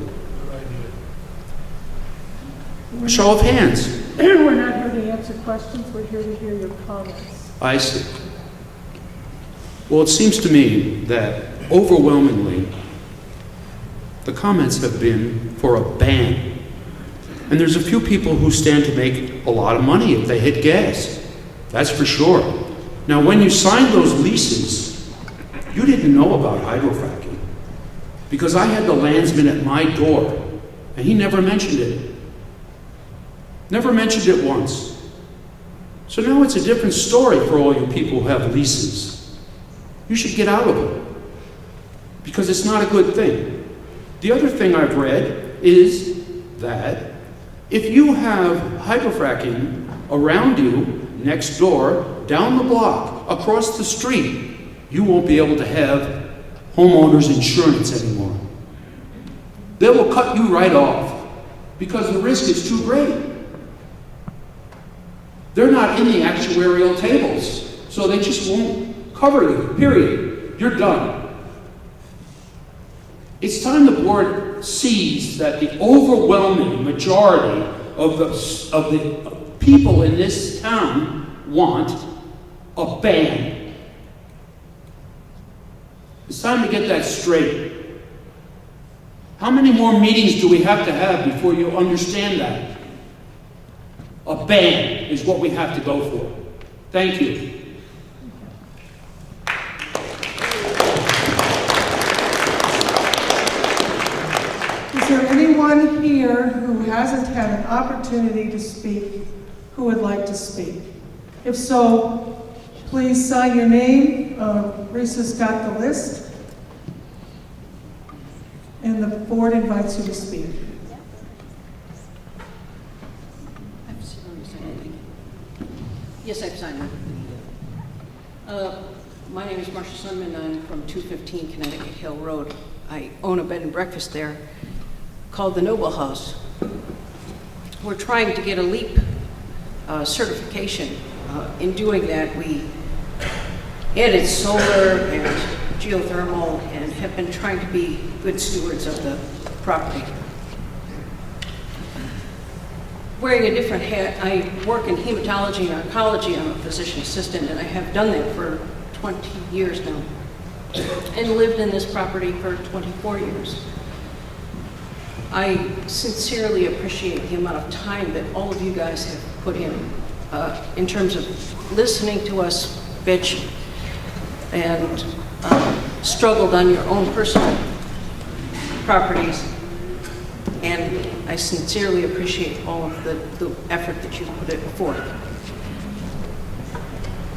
A show of hands. We're not here to answer questions, we're here to hear your comments. I see. Well, it seems to me that overwhelmingly the comments have been for a ban. And there's a few people who stand to make a lot of money if they hit gas. That's for sure. Now, when you signed those leases, you didn't know about hydrofracking, because I had the landsman at my door, and he never mentioned it. Never mentioned it once. So now it's a different story for all you people who have leases. You should get out of it, because it's not a good thing. The other thing I've read is that if you have hydrofracking around you, next door, down the block, across the street, you won't be able to have homeowners insurance anymore. They will cut you right off because the risk is too great. They're not in the actuarial tables, so they just won't cover you, period. You're done. It's time the board sees that the overwhelming majority of the people in this town want a ban. It's time to get that straight. How many more meetings do we have to have before you understand that? A ban is what we have to go for. Thank you. Is there anyone here who hasn't had an opportunity to speak who would like to speak? If so, please sign your name. Risa's got the list. And the board invites you to speak. Yes, I've signed it. My name is Marcia Sunman. I'm from 215 Connecticut Hill Road. I own a bed and breakfast there called the Noble House. We're trying to get a LEAP certification. In doing that, we added solar and geothermal and have been trying to be good stewards of the property. Wearing a different hat, I work in hematology and oncology. I'm a physician assistant, and I have done that for 20 years now, and lived in this property for 24 years. I sincerely appreciate the amount of time that all of you guys have put in terms of listening to us bitch and struggled on your own personal properties. And I sincerely appreciate all of the effort that you've put forth.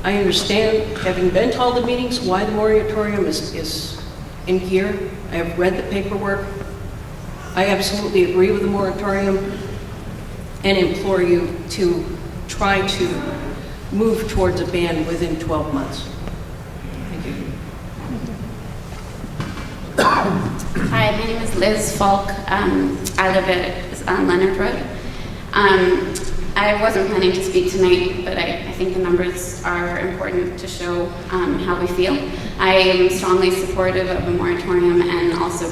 I understand, having been to all the meetings, why the moratorium is in gear. I have read the paperwork. I absolutely agree with the moratorium and implore you to try to move towards a ban within 12 months. Thank you. Hi, my name is Liz Falk. I live at Leonard Road. I wasn't planning to speak tonight, but I think the numbers are important to show how we feel. I am strongly supportive of a moratorium and also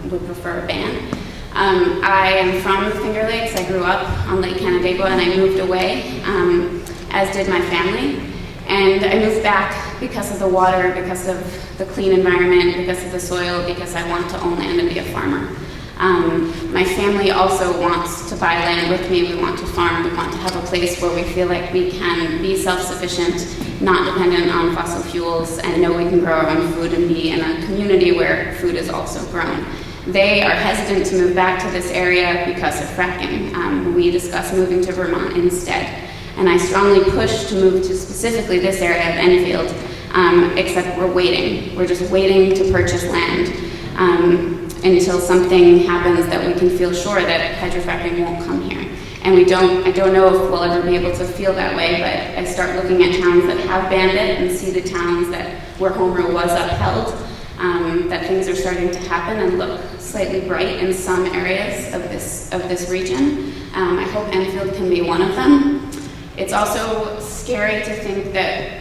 would prefer a ban. I am from the Finger Lakes. I grew up on Lake Canandaigua and I moved away, as did my family. And I moved back because of the water, because of the clean environment, because of the soil, because I want to own land and be a farmer. My family also wants to buy land with me. We want to farm. We want to have a place where we feel like we can be self-sufficient, not dependent on fossil fuels, and know we can grow our own food and be in a community where food is also grown. They are hesitant to move back to this area because of fracking. We discussed moving to Vermont instead. And I strongly push to move to specifically this area of Enfield, except we're waiting. We're just waiting to purchase land until something happens that we can feel sure that hydrofracking won't come here. And I don't know if we'll ever be able to feel that way, but I start looking at towns that have banned it and see the towns where home rule was upheld, that things are starting to happen and look slightly bright in some areas of this region. I hope Enfield can be one of them. It's also scary to think that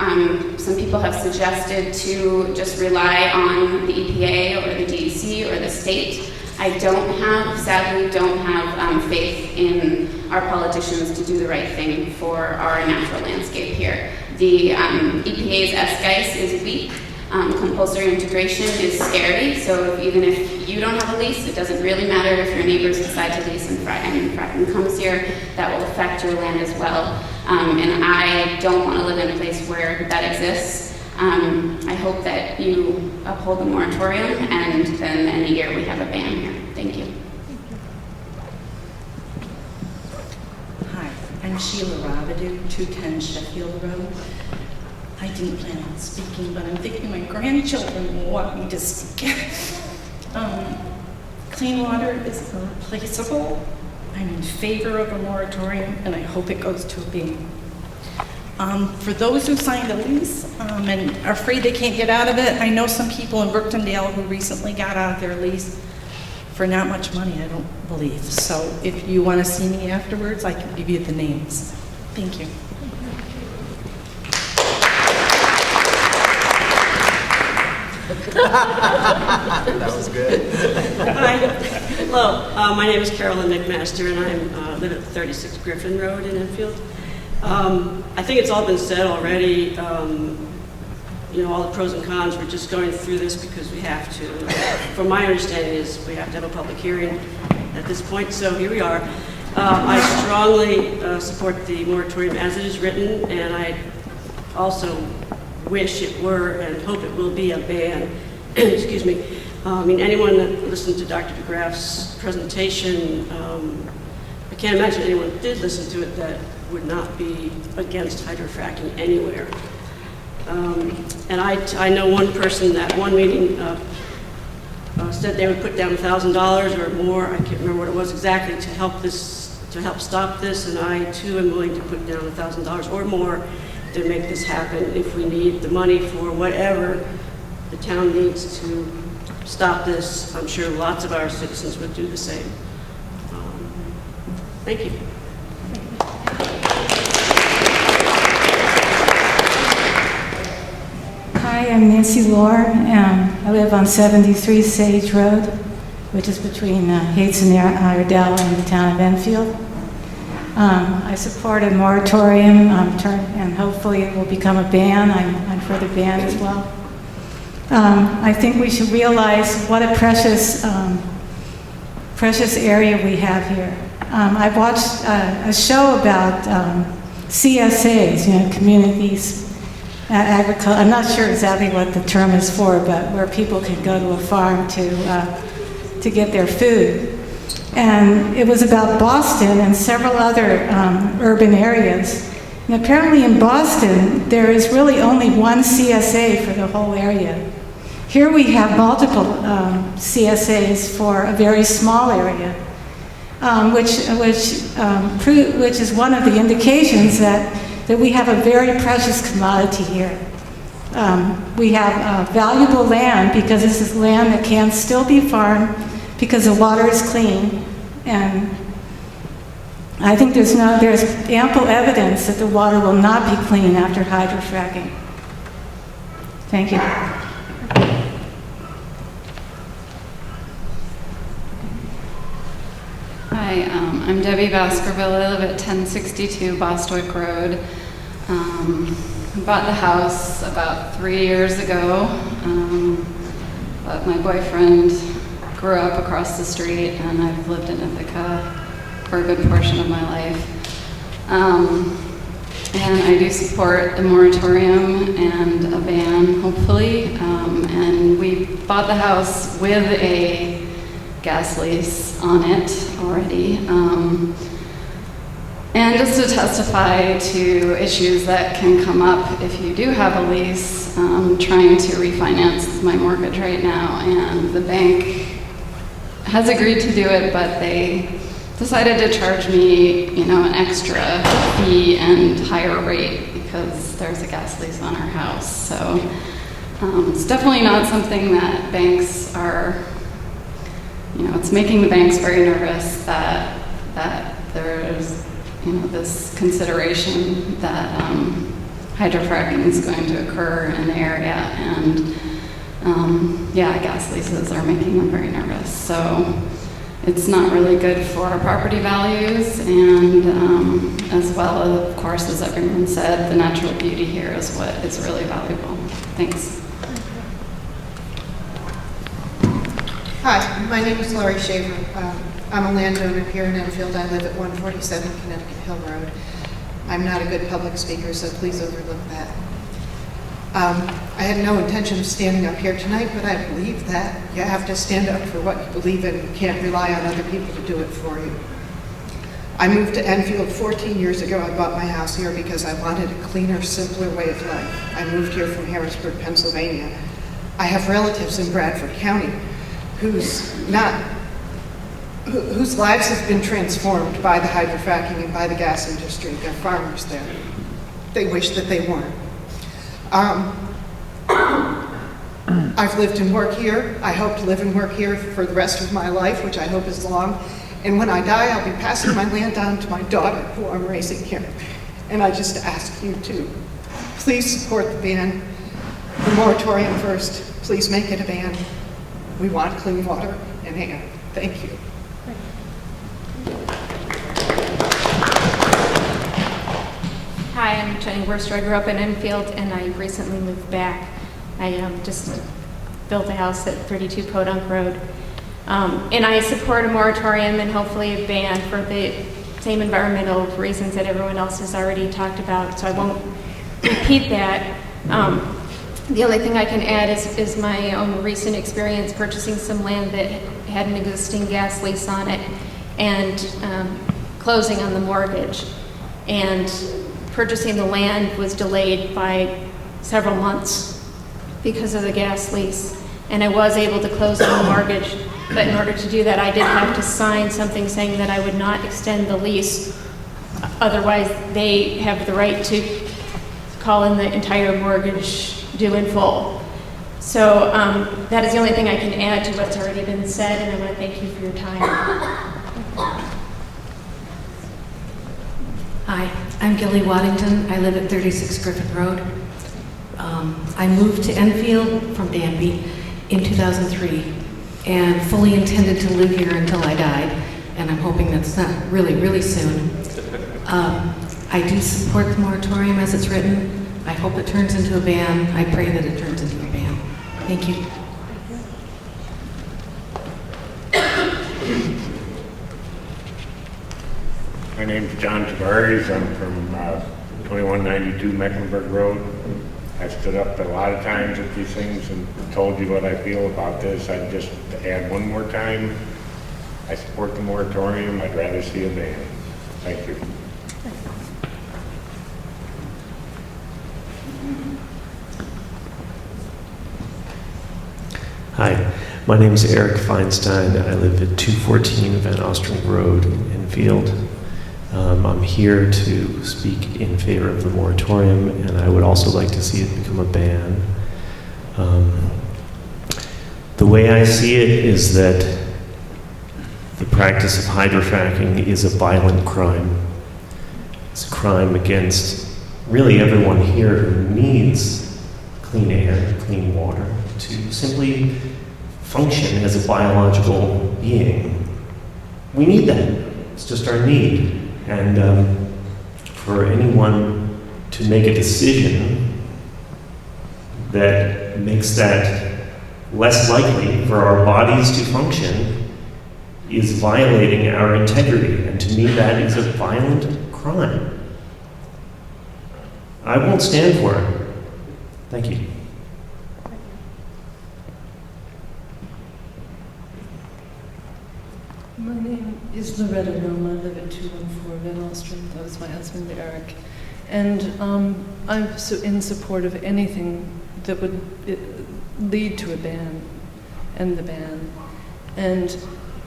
some people have suggested to just rely on the EPA or the DEC or the state. I sadly don't have faith in our politicians to do the right thing for our natural landscape here. The EPA's SGICE is weak. Compulsory integration is scary, so even if you don't have a lease, it doesn't really matter if your neighbors decide to lease and fracking comes here. That will affect your land as well. And I don't want to live in a place where that exists. I hope that you uphold the moratorium, and then in a year we have a ban here. Thank you. Hi, I'm Sheila Rabidou, 210 Sheffield Road. I didn't plan on speaking, but I'm thinking my grandchildren will want me to speak. Clean water is irreplaceable. I'm in favor of a moratorium, and I hope it goes to a ban. For those who signed a lease and are afraid they can't get out of it, I know some people in Brooktondale who recently got out of their lease for not much money, I don't believe. So if you want to see me afterwards, I can give you the names. Thank you. That was good. Hi. Hello. My name is Carolyn McMaster, and I live at 36 Griffin Road in Enfield. I think it's all been said already. You know, all the pros and cons. We're just going through this because we have to. From my understanding is we have to have a public hearing at this point, so here we are. I strongly support the moratorium as it is written, and I also wish it were and hope it will be a ban. Excuse me. I mean, anyone that listened to Dr. DeGraff's presentation, I can't imagine anyone that did listen to it that would not be against hydrofracking anywhere. And I know one person that one meeting said they would put down $1,000 or more, I can't remember what it was exactly, to help stop this, and I too am willing to put down $1,000 or more to make this happen if we need the money for whatever the town needs to stop this. I'm sure lots of our citizens would do the same. Thank you. Hi, I'm Nancy Lohr. I live on 73 Sage Road, which is between Hayes and Iredell and the town of Enfield. I support a moratorium, and hopefully it will become a ban. I'm for the ban as well. I think we should realize what a precious area we have here. I've watched a show about CSAs, you know, communities. I'm not sure exactly what the term is for, but where people can go to a farm to get their food. And it was about Boston and several other urban areas. And apparently in Boston, there is really only one CSA for the whole area. Here we have multiple CSAs for a very small area, which is one of the indications that we have a very precious commodity here. We have valuable land because this is land that can still be farmed because the water is clean, and I think there's ample evidence that the water will not be clean after hydrofracking. Thank you. Hi, I'm Debbie Baskerville. I live at 1062 Bostwick Road. I bought the house about 3 years ago, but my boyfriend grew up across the street, and I've lived in Ithaca for a good portion of my life. And I do support the moratorium and a ban, hopefully. And we bought the house with a gas lease on it already. And just to testify to issues that can come up if you do have a lease, trying to refinance my mortgage right now, and the bank has agreed to do it, but they decided to charge me, you know, an extra fee and higher rate because there's a gas lease on our house. So it's definitely not something that banks are, you know, it's making the banks very nervous that there's, you know, this consideration that hydrofracking is going to occur in the area, and yeah, gas leases are making them very nervous. So it's not really good for our property values, and as well, of course, as everyone said, the natural beauty here is what is really valuable. Thanks. Hi, my name is Laurie Shaver. I'm a landowner here in Enfield. I live at 147 Connecticut Hill Road. I'm not a good public speaker, so please overlook that. I had no intention of standing up here tonight, but I believe that you have to stand up for what you believe in. You can't rely on other people to do it for you. I moved to Enfield 14 years ago. I bought my house here because I wanted a cleaner, simpler way of life. I moved here from Harrisburg, Pennsylvania. I have relatives in Bradford County whose lives have been transformed by the hydrofracking and by the gas industry. They're farmers there. They wish that they weren't. I've lived and worked here. I hope to live and work here for the rest of my life, which I hope is long. And when I die, I'll be passing my land on to my daughter, who I'm raising here. And I just ask you to please support the ban, the moratorium first, please make it a ban. We want clean water in hand. Thank you. Hi, I'm Jenny Worster. I grew up in Enfield and I recently moved back. I just built a house at 32 Podunk Road. And I support a moratorium and hopefully a ban for the same environmental reasons that everyone else has already talked about, so I won't repeat that. The only thing I can add is my own recent experience purchasing some land that had an existing gas lease on it and closing on the mortgage. And purchasing the land was delayed by several months because of the gas lease. And I was able to close on the mortgage, but in order to do that, I did have to sign something saying that I would not extend the lease. Otherwise, they have the right to call in the entire mortgage due in full. So that is the only thing I can add to what's already been said, and I want to thank you for your time. Hi, I'm Gilly Waddington. I live at 36 Griffin Road. I moved to Enfield from Danby in 2003 and fully intended to live here until I died, and I'm hoping that's not really soon. I do support the moratorium as it's written. I hope it turns into a ban. I pray that it turns into a ban. Thank you. My name's John Tavares. I'm from 2192 Mecklenburg Road. I've stood up a lot of times at these things and told you what I feel about this. I'd just add one more time. I support the moratorium. I'd rather see a ban. Thank you. Hi, my name is Eric Feinstein. I live at 214 Van Ostrand Road in Enfield. I'm here to speak in favor of the moratorium, and I would also like to see it become a ban. The way I see it is that the practice of hydrofracking is a violent crime. It's a crime against really everyone here who needs clean air, clean water, to simply function as a biological being. We need that. It's just our need. And for anyone to make a decision that makes that less likely for our bodies to function is violating our integrity. And to me, that is a violent crime. I won't stand for it. Thank you. My name is Loretta Rome. I live at 214 Van Ostrand. That was my husband, Eric. And I'm in support of anything that would lead to a ban, end the ban. And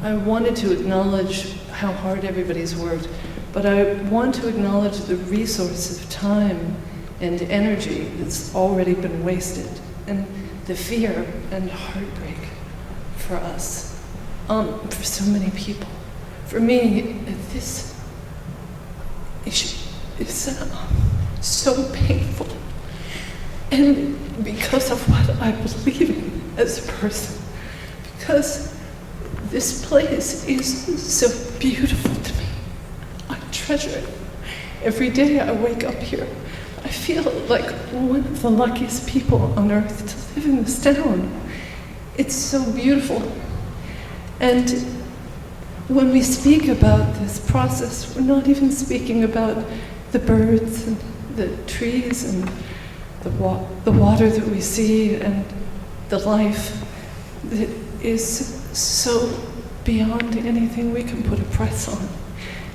I wanted to acknowledge how hard everybody's worked, but I want to acknowledge the resource of time and energy that's already been wasted, and the fear and heartbreak for us. For so many people. For me, this issue is so painful. And because of what I believe in as a person, because this place is so beautiful to me. I treasure it. Every day I wake up here, I feel like one of the luckiest people on earth to live in this town. It's so beautiful. And when we speak about this process, we're not even speaking about the birds and the trees and the water that we see and the life that is so beyond anything we can put a price on.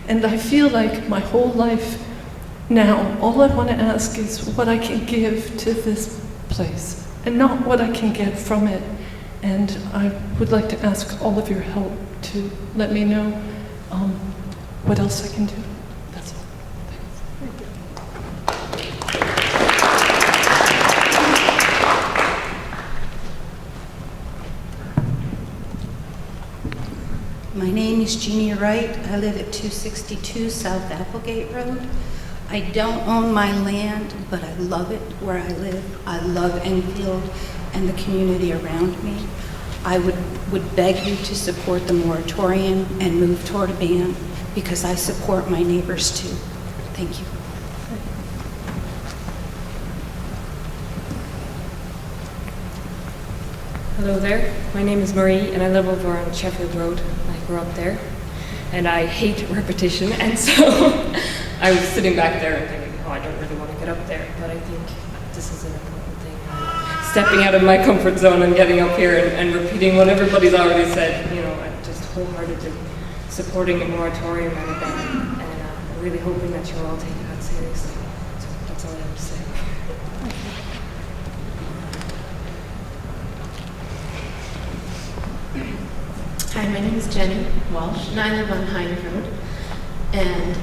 And I feel like my whole life now, all I want to ask is what I can give to this place and not what I can get from it. And I would like to ask all of your help to let me know what else I can do. That's all. My name is Jeannie Wright. I live at 262 South Applegate Road. I don't own my land, but I love it where I live. I love Enfield. and the community around me, I would beg you to support the moratorium and move toward a ban, because I support my neighbors too. Thank you. Hello there, my name is Marie and I live over on Sheffield Road. I grew up there and I hate repetition, and so I was sitting back there and thinking, oh, I don't really want to get up there, but I think this is an important thing. Stepping out of my comfort zone and getting up here and repeating what everybody's already said, you know, I'm just wholeheartedly supporting a moratorium and a ban, and I'm really hoping that you're all taking that seriously. So that's all I have to say. Hi, my name is Jenny Walsh, and I live on Hines Road. And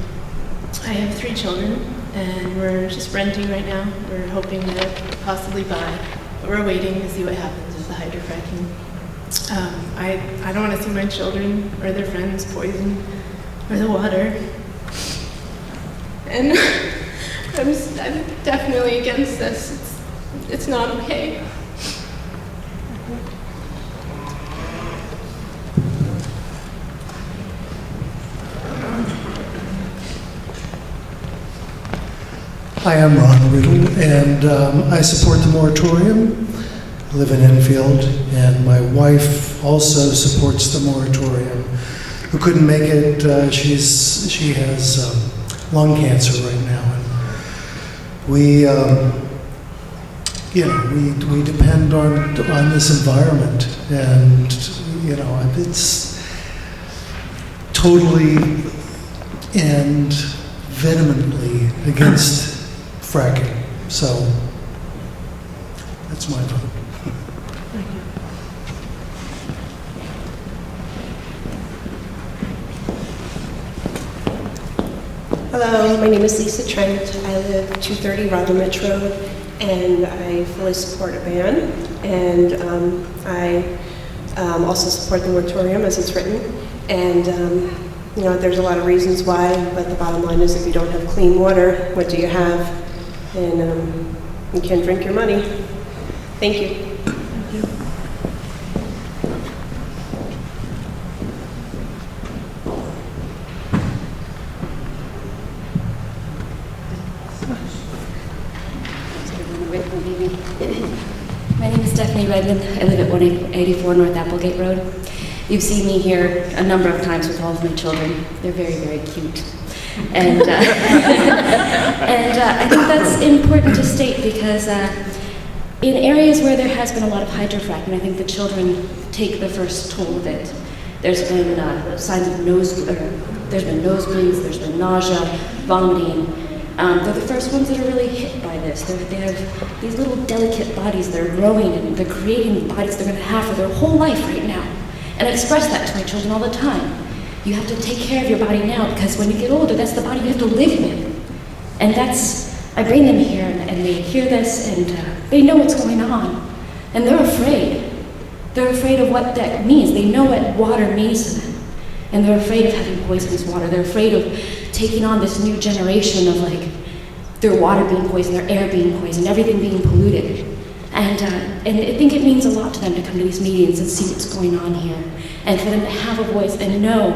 I have 3 children, and we're just renting right now. We're hoping to possibly buy, but we're waiting to see what happens with the hydrofracking. I don't want to see my children or their friends poisoned or the water. And I'm definitely against this. It's not okay. Hi, I'm Ron Riddle, and I support the moratorium. I live in Enfield, and my wife also supports the moratorium, who couldn't make it. She has lung cancer right now, and we depend on this environment, and it's totally and vehemently against fracking. So that's my vote. Hello, my name is Lisa Trent. I live 230 Rothermich Road, and I fully support a ban. And I also support the moratorium as it's written. And there's a lot of reasons why, but the bottom line is if you don't have clean water, what do you have? And you can't drink your money. Thank you. My name is Stephanie Redmond. I live at 184 North Applegate Road. You've seen me here a number of times with all of my children. They're very, very cute. And, I think that's important to state because in areas where there has been a lot of hydrofracking, I think the children take the first toll of it. There's been signs of there's been nosebleeds, there's been nausea, vomiting. They're the first ones that are really hit by this. They have these little delicate bodies that are growing and they're creating bodies they're going to have for their whole life right now. And I express that to my children all the time. You have to take care of your body now because when you get older, that's the body you have to live with. And I bring them here and they hear this and they know what's going on. And they're afraid. They're afraid of what that means. They know what water means to them. And they're afraid of having poisonous water. They're afraid of taking on this new generation of their water being poisoned, their air being poisoned, everything being polluted. And I think it means a lot to them to come to these meetings and see what's going on here. And for them to have a voice and know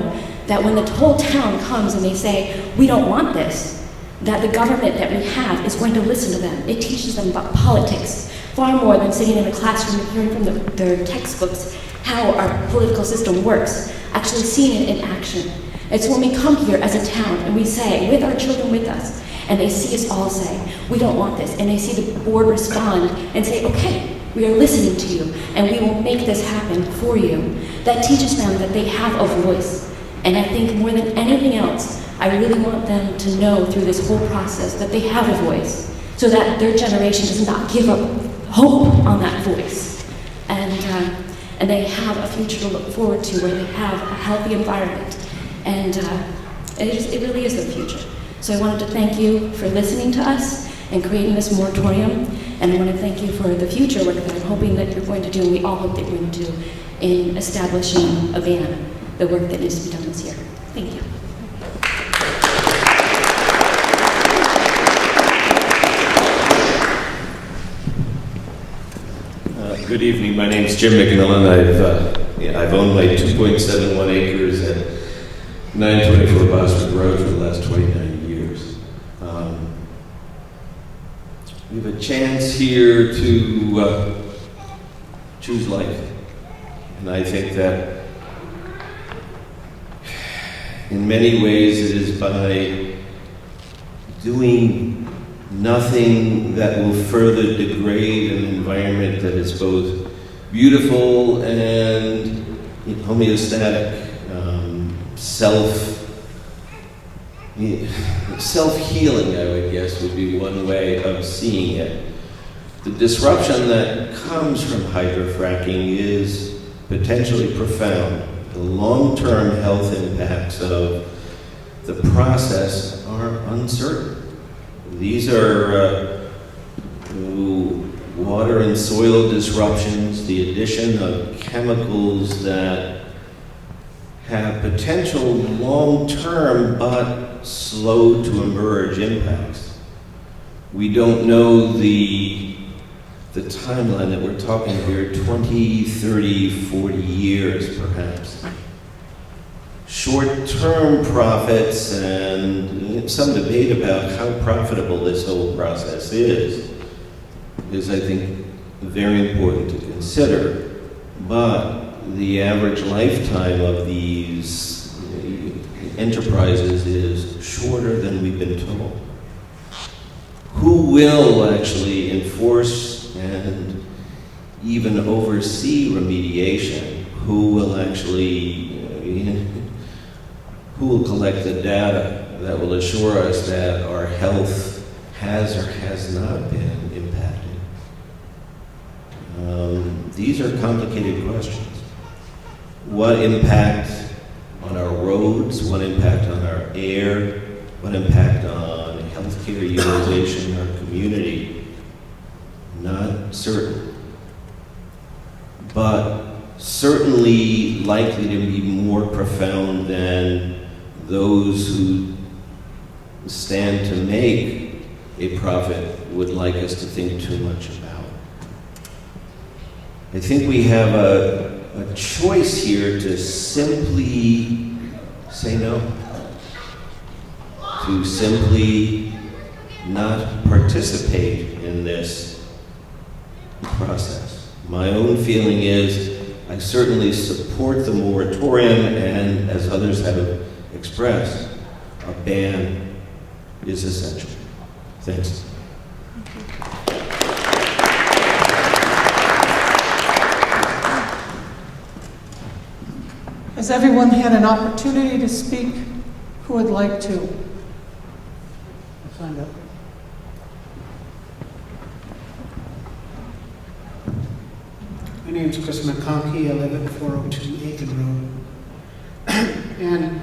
that when the whole town comes and they say, we don't want this, that the government that we have is going to listen to them. It teaches them about politics far more than sitting in a classroom and hearing from their textbooks how our political system works, actually seeing it in action. It's when we come here as a town and we say, with our children with us, and they see us all say, we don't want this, and they see the board respond and say, okay, we are listening to you, and we will make this happen for you. That teaches them that they have a voice. And I think more than anything else, I really want them to know through this whole process that they have a voice, so that their generation does not give up hope on that voice. And they have a future to look forward to where they have a healthy environment. And it really is the future. So I wanted to thank you for listening to us and creating this moratorium. And I want to thank you for the future work that I'm hoping that you're going to do, and we all hope that you're going to do, in establishing a ban, the work that needs to be done this year. Thank you. Good evening. My name is Jim McMillan. I've owned my 2.71 acres at 924 Boston Road for the last 29 years. We have a chance here to choose life. And I think that in many ways it is by doing nothing that will further degrade an environment that is both beautiful and homeostatic, self-healing, I would guess, would be one way of seeing it. The disruption that comes from hydrofracking is potentially profound. The long-term health impacts of the process are uncertain. These are water and soil disruptions, the addition of chemicals that have potential long-term but slow to emerge impacts. We don't know the timeline that we're talking here, 20, 30, 40 years perhaps. Short-term profits and some debate about how profitable this whole process is I think very important to consider. But the average lifetime of these enterprises is shorter than we've been told. Who will actually enforce and even oversee remediation? Who will actually who will collect the data that will assure us that our health has or has not been impacted? These are complicated questions. What impact on our roads? What impact on our air? What impact on healthcare utilization in our community? Not certain. But certainly likely to be more profound than those who stand to make a profit would like us to think too much about. I think we have a choice here to simply say no, to simply not participate in this process. My own feeling is I certainly support the moratorium, and as others have expressed, a ban is essential. Thanks. Has everyone had an opportunity to speak who would like to? Signed up. My name is Cris McConkey. I live at 402 Aiken Road. And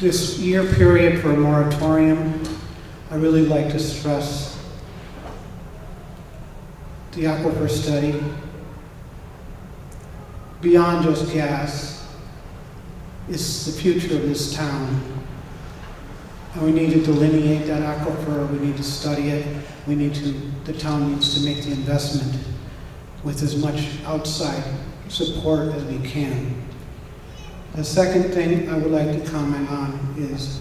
this year period for a moratorium, I really like to stress the aquifer study. Beyond just gas, is the future of this town. And we need to delineate that aquifer, we need to study it, the town needs to make the investment with as much outside support as we can. The second thing I would like to comment on is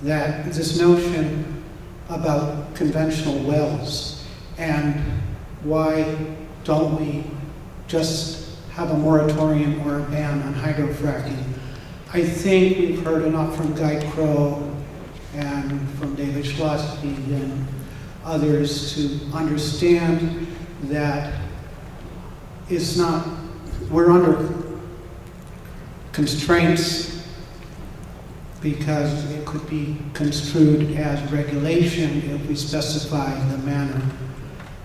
that this notion about conventional wells and why don't we just have a moratorium or a ban on hydrofracking. I think we've heard enough from Guy Crow and from David Schlossky and others to understand that it's not, we're under constraints because it could be construed as regulation if we specify the manner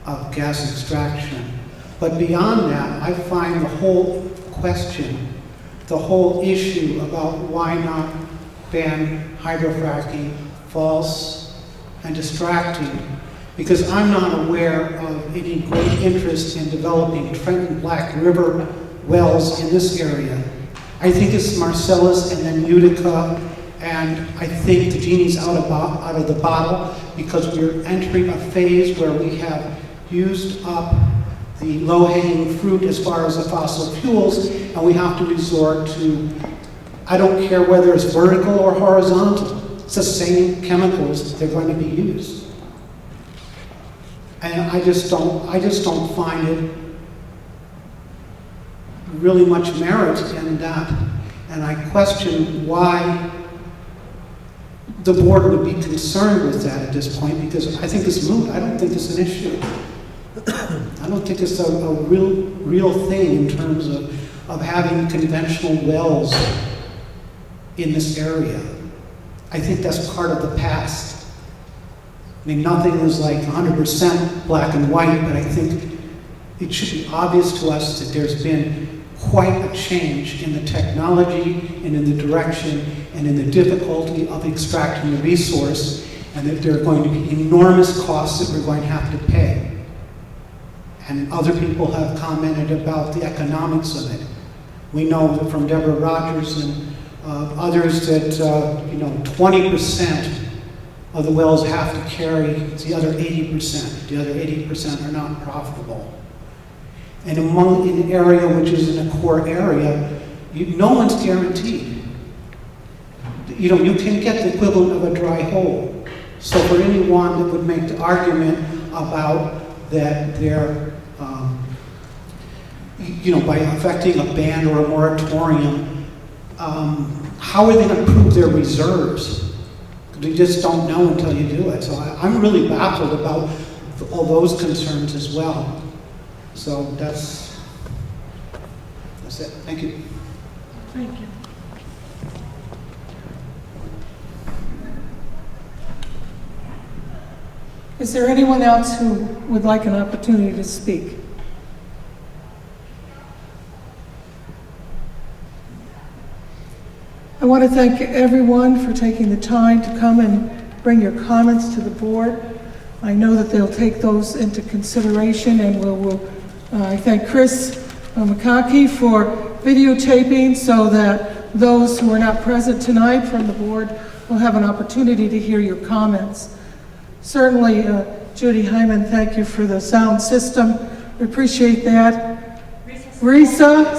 of gas extraction. But beyond that, I find the whole question, the whole issue about why not ban hydrofracking false and distracting, because I'm not aware of any great interest in developing Trenton Black River wells in this area. I think it's Marcellus and then Utica, and I think the genie's out of the bottle because we're entering a phase where we have used up the low-hanging fruit as far as the fossil fuels, and we have to resort to, I don't care whether it's vertical or horizontal, it's the same chemicals they're going to be used. And I just don't find it really much merit in that. And I question why the board would be concerned with that at this point, because I think it's moot. I don't think it's an issue. I don't think it's a real thing in terms of having conventional wells in this area. I think that's part of the past. I mean, nothing is like 100% black and white, but I think it should be obvious to us that there's been quite a change in the technology and in the direction and in the difficulty of extracting the resource, and that there are going to be enormous costs that we're going to have to pay. And other people have commented about the economics of it. We know that from Deborah Rogers and others that 20% of the wells have to carry the other 80%. The other 80% are not profitable. And in an area which is in a core area, no one's guaranteed. You can get the equivalent of a dry hole. So for anyone that would make the argument about that they're, by affecting a ban or a moratorium, how are they going to prove their reserves? You just don't know until you do it. So I'm really baffled about all those concerns as well. So that's it. Thank you. Thank you. Is there anyone else who would like an opportunity to speak? I want to thank everyone for taking the time to come and bring your comments to the board. I know that they'll take those into consideration, and I thank Cris McConkey for videotaping so that those who are not present tonight from the board will have an opportunity to hear your comments. Certainly, Judy Hyman, thank you for the sound system. We appreciate that. Risa,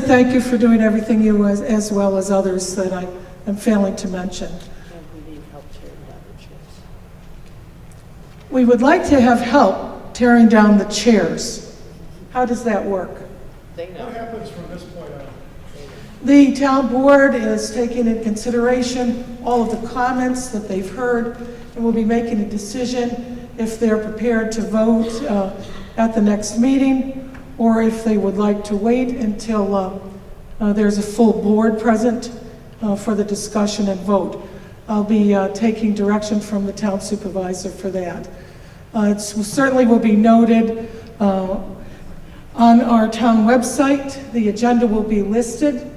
thank you for doing everything you as well as others that I am failing to mention. We would like to have help tearing down the chairs. How does that work? What happens from this point on? The town board is taking into consideration all of the comments that they've heard, and will be making a decision if they're prepared to vote at the next meeting, or if they would like to wait until there's a full board present for the discussion and vote. I'll be taking direction from the town supervisor for that. It certainly will be noted on our town website. The agenda will be listed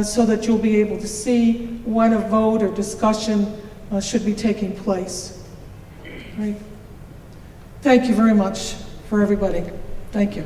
so that you'll be able to see when a vote or discussion should be taking place. Right. Thank you very much for everybody. Thank you.